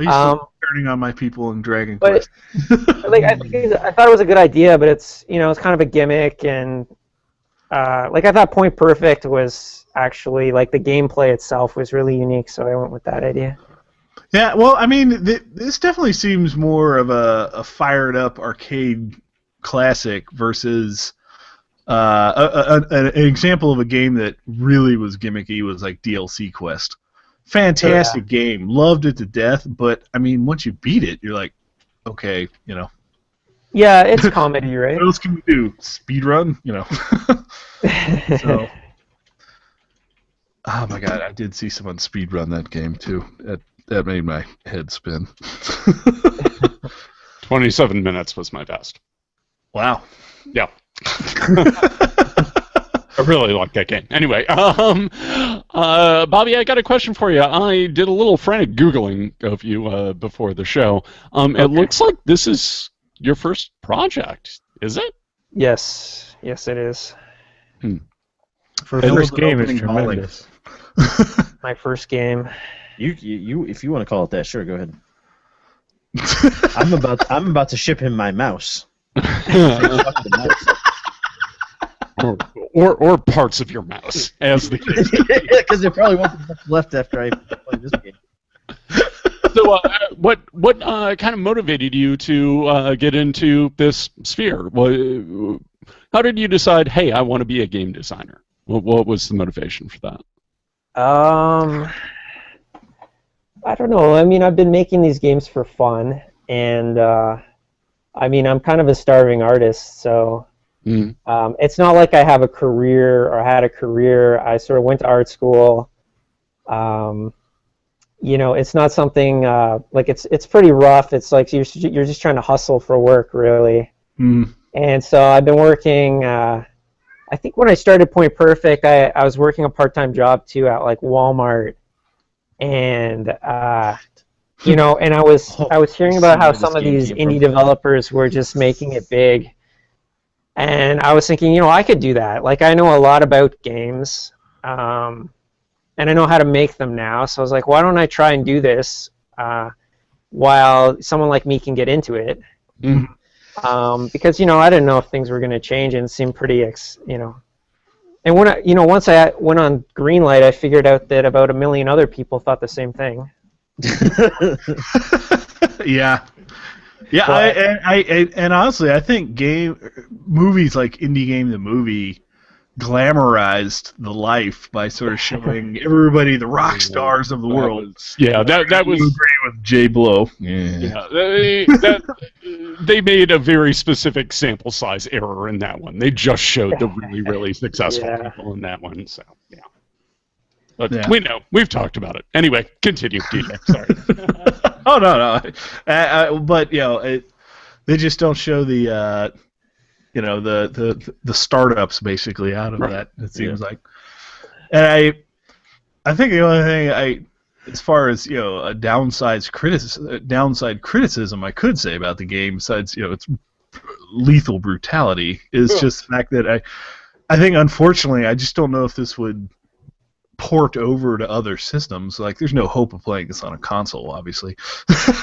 I used to turning on my people in Dragon Quest. Like I thought it was a good idea, but it's it's kind of a gimmick, and like I thought Point Perfect was actually like the gameplay itself was really unique, so I went with that idea. Yeah, well, I mean, this definitely seems more of a fired up arcade classic versus an example of a game that really was gimmicky was like DLC Quest. Fantastic game, loved it to death, but I mean, once you beat it, you're like, okay, Yeah, it's comedy, right? What else can we do? Speedrun, So, oh my god, I did see someone speedrun that game too. That made my head spin. 27 minutes was my best. Wow. Yeah. I really like that game. Anyway, Bobby, I got a question for you. I did a little frantic Googling of you before the show. It looks like this is your first project, is it? Yes, it is. For a first game, it's tremendous. My first game. You if you want to call it that, sure, go ahead. I'm about to ship him my mouse. or parts of your mouse, as the case. Because there probably won't be much left after I play this game. So, what kind of motivated you to get into this sphere? How did you decide? Hey, I want to be a game designer. What was the motivation for that? I don't know. I mean, I've been making these games for fun, and I mean, I'm kind of a starving artist, so it's not like I have a career or had a career. I sort of went to art school. It's not something like it's pretty rough. It's like you're just trying to hustle for work, really. And so I've been working. I think when I started Point Perfect, I was working a part-time job too at like Walmart. And and I was hearing about how some of these indie developers were just making it big, and I was thinking, I could do that. Like I know a lot about games, and I know how to make them now. So I was like, why don't I try and do this while someone like me can get into it? Because I didn't know if things were going to change, and it seemed pretty, And when once I went on Greenlight, I figured out that about 1 million other people thought the same thing. Yeah. And honestly, I think movies like Indie Game the Movie glamorized the life by sort of showing everybody the rock stars of the world. That was agree with Jay Blow. They made a very specific sample size error in that one. They just showed the really, really successful people in that one. So But we know. We've talked about it. Anyway, continue, DJ. Sorry. Oh no. But they just don't show the the startups basically out of that. It seems like, and I think the only thing as far as a downside criticism I could say about the game, besides its lethal brutality, is just the fact that I think unfortunately I just don't know if this would port over to other systems. Like, there's no hope of playing this on a console, obviously.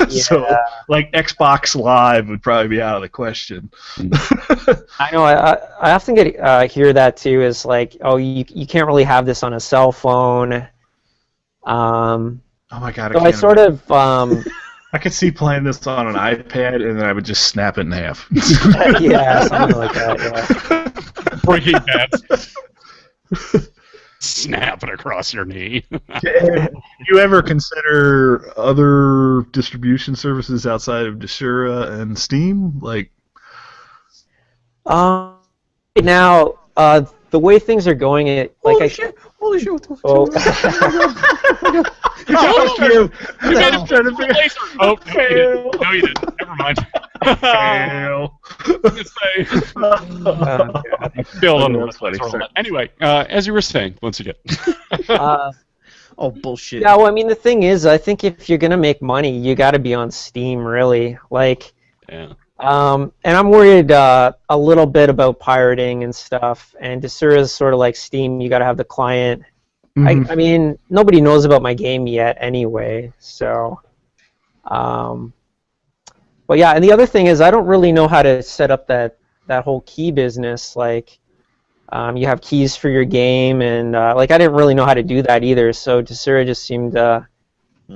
So, like, Xbox Live would probably be out of the question. I know. I often hear that too. Is like, oh, you can't really have this on a cell phone. Oh my god! So I sort of. I could see playing this on an iPad, and then I would just snap it in half. Yeah, something like that. Yeah. Breaking Bad. Snap it across your knee. Do you ever consider other distribution services outside of Desura and Steam? Like, now, the way things are going, Holy shit! Oh. You made him try to figure. Oh, no, you didn't. Never mind. Still on the Anyway, as you were saying, once again. Oh, bullshit. Yeah, well, I mean, the thing is, I think if you're gonna make money, you got to be on Steam, really. Like, yeah. And I'm worried a little bit about pirating and stuff. And Desura is sort of like Steam. You got to have the client. Mm-hmm. I mean, nobody knows about my game yet, anyway. So, but yeah, and the other thing is, I don't really know how to set up that whole key business. Like, you have keys for your game, and like, I didn't really know how to do that either. So Desura just seemed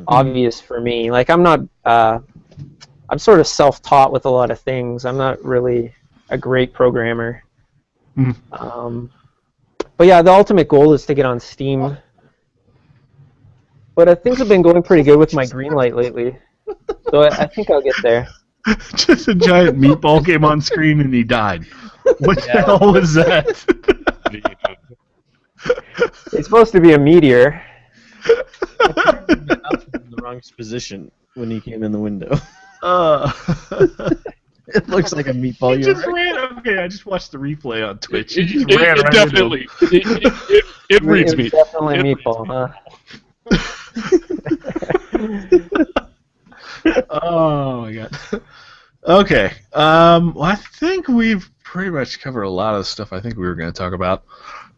obvious for me. Like, I'm not. I'm sort of self-taught with a lot of things. I'm not really a great programmer. But yeah, the ultimate goal is to get on Steam. But things have been going pretty good with my green light lately. So I think I'll get there. Just a giant meatball came on screen and he died. What the hell was that? It's supposed to be a meteor. I was in the wrong position when he came in the window. It looks like a meatball. He just ran. Okay, I just watched the replay on Twitch. It definitely. It reads me. Definitely a meatball, huh? Oh my god. Okay. Well, I think we've pretty much covered a lot of the stuff I think we were going to talk about.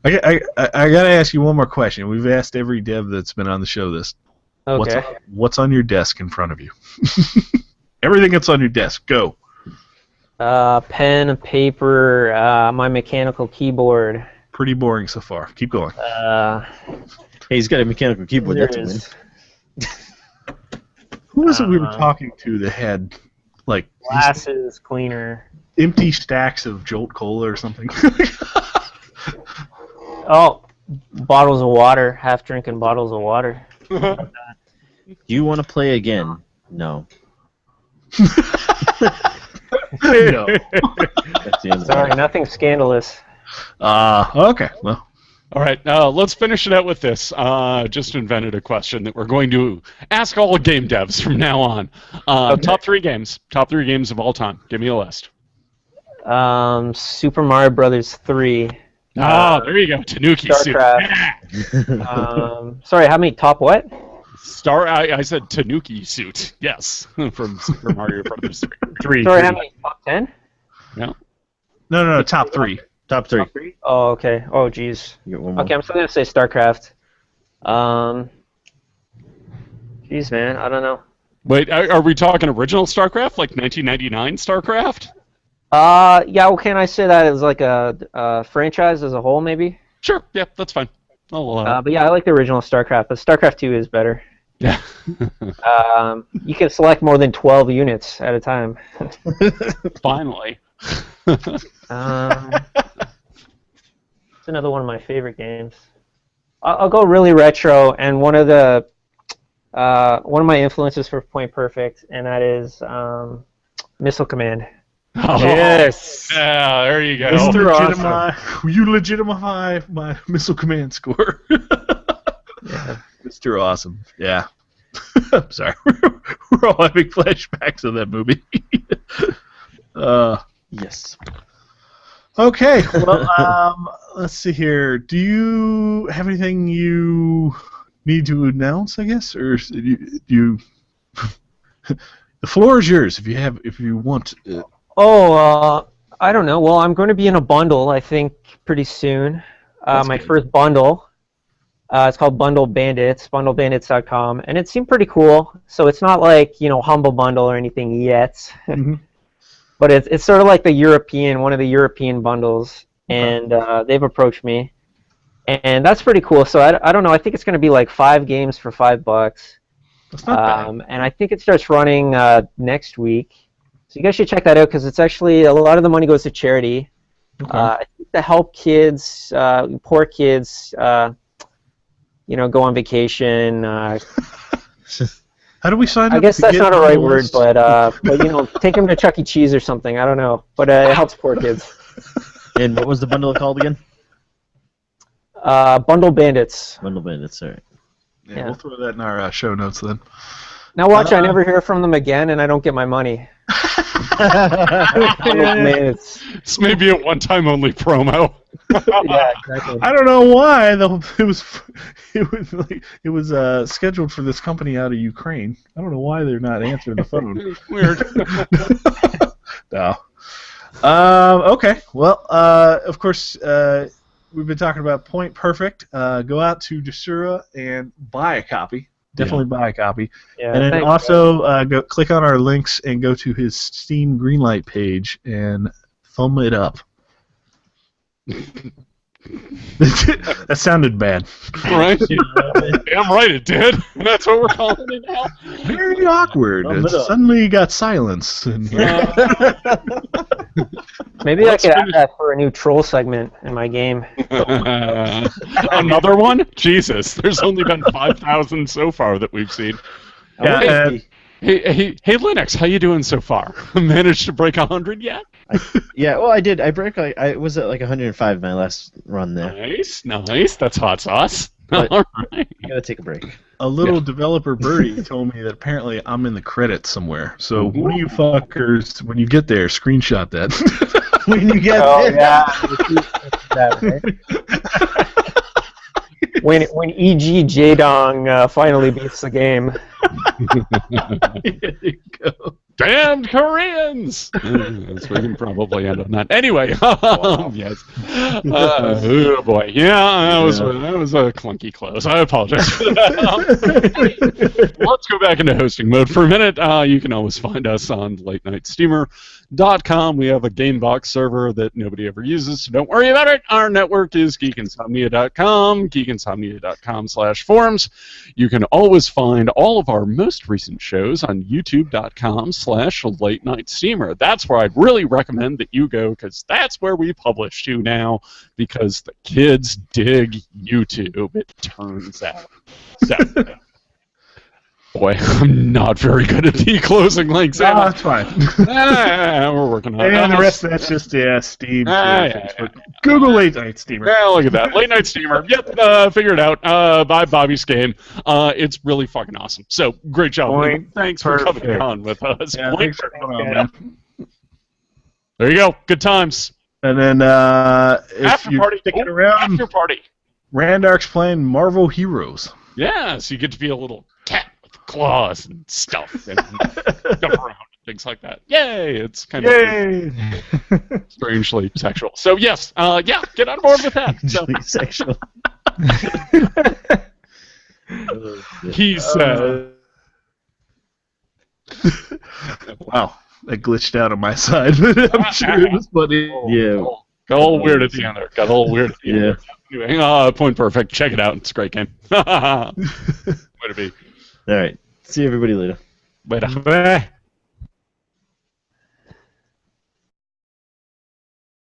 I got to ask you one more question. We've asked every dev that's been on the show this. Okay. What's on your desk in front of you? Everything that's on your desk. Go. Pen and paper, my mechanical keyboard. Pretty boring so far. Keep going. Hey, he's got a mechanical keyboard. That's a win. Who was it we were talking to that had, like... Glasses, cleaner. Empty stacks of Jolt Cola or something? Oh, bottles of water. Half-drinking bottles of water. Do you want to play again? No. No. That's the end of Sorry, nothing scandalous. Okay. Well. All right, let's finish it out with this. Just invented a question that we're going to ask all game devs from now on. Okay. Top three games of all time. Give me a list. Super Mario Brothers 3. There you go. Tanuki suit. StarCraft. Sorry, how many top what? I said Tanuki suit. Yes, from Super Mario Brothers 3. Sorry, how many? Top 10? No. No, top three. Top three. Top 3? Oh, okay. Oh, jeez. You get one more. Okay, I'm still gonna say StarCraft. Jeez, man, I don't know. Wait, are we talking original StarCraft, like 1999 StarCraft? Yeah. Well, can I say that as like a franchise as a whole, maybe? Sure. Yeah, that's fine. But yeah, I like the original StarCraft, but StarCraft 2 is better. Yeah. You can select more than 12 units at a time. Finally. It's another one of my favorite games. I'll go really retro, and one of my influences for Point Perfect, and that is Missile Command. Oh, Yes. Yeah, there you go. You legitimize my Missile Command score. Yeah. Mr. Awesome. Yeah. I'm sorry. We're all having flashbacks of that movie. Yes. Okay. Well, let's see here. Do you have anything you need to announce? I guess, or do you? The floor is yours if you want. I don't know. Well, I'm going to be in a bundle, I think, pretty soon. My good. first bundle. It's called Bundle Bandits, bundlebandits.com, and it seemed pretty cool. So it's not like, Humble Bundle or anything yet, Mm-hmm. but it's sort of like one of the European bundles, and they've approached me, and that's pretty cool. So I don't know. I think it's going to be like 5 games for $5. That's not bad. And I think it starts running next week. So you guys should check that out because it's actually a lot of the money goes to charity. Okay. To help kids, poor kids, go on vacation. How do we sign up? I guess to that's get not a on right the word, list? but take them to Chuck E. Cheese or something. I don't know, but it helps poor kids. And what was the bundle called again? Bundle Bandits. Bundle Bandits. All right. Yeah, we'll throw that in our show notes then. Now watch, I never hear from them again, and I don't get my money. Bundle Bandits. This may be a one-time only promo. Yeah, exactly. I don't know why though. It was scheduled for this company out of Ukraine. I don't know why they're not answering the phone. Weird. No. Okay. Well, of course, we've been talking about Point Perfect. Go out to Desura and buy a copy. Definitely buy a copy. Yeah, And then thanks, also go click on our links and go to his Steam Greenlight page and thumb it up. That sounded bad. Right? Damn right it did. That's what we're calling it now. Very awkward. Thumb it up. Suddenly got silence in here. Maybe I could add that for a new troll segment in my game. Another one? Jesus, there's only been 5,000 so far that we've seen. Yeah, Hey, Linux, how you doing so far? Managed to break 100 yet? Yeah, well, I did. I was at like 105 my last run there. Nice. That's hot sauce. But- All right. I gotta take a break. a little developer birdie told me that apparently I'm in the credits somewhere. So one of you fuckers, when you get there, screenshot that. When you get Oh there. yeah. That, right? When E.G. Jadong finally beats the game. There you go. Damned Koreans! Yes, we can probably end on that. Anyway, yes. Oh boy, yeah, that was a clunky close. I apologize. Let's go back into hosting mode for a minute. You can always find us on LateNightSteamer.com. We have a GameBox server that nobody ever uses, so don't worry about it. Our network is GeekInsomnia.com, GeekInsomnia.com/forums. You can always find all of our most recent shows on YouTube.com/LateNightSteamer. That's where I'd really recommend that you go, because that's where we publish to now, because the kids dig YouTube, it turns out. So, boy, I'm not very good at closing links. No, that's fine. We're working on it. And the rest of that's just Steam. Yeah. Google Late Night Steamer. Yeah, look at that. Late Night Steamer. Yep, figure it out. By Bobby Skane. It's really fucking awesome. So, great job. Point Thanks for coming perfect. on with us. Yeah, Point thanks for perfect. coming on, man. There you go. Good times. And then if After you're party. sticking Oh, around, After party. Randark's playing Marvel Heroes. Yeah, so you get to be a little cat with claws and stuff and jump around and things like that. Yay! It's kind of strangely sexual. So yes, yeah, get on board with that. So, Sexual. he said, Wow, that glitched out on my side, but I'm sure it was funny. Yeah. got a little weird at the end there. Got a little weird at the end. Yeah. Anyway, Point Perfect. Check it out. It's a great game. Way to be. All right. See everybody later. Later. Bye.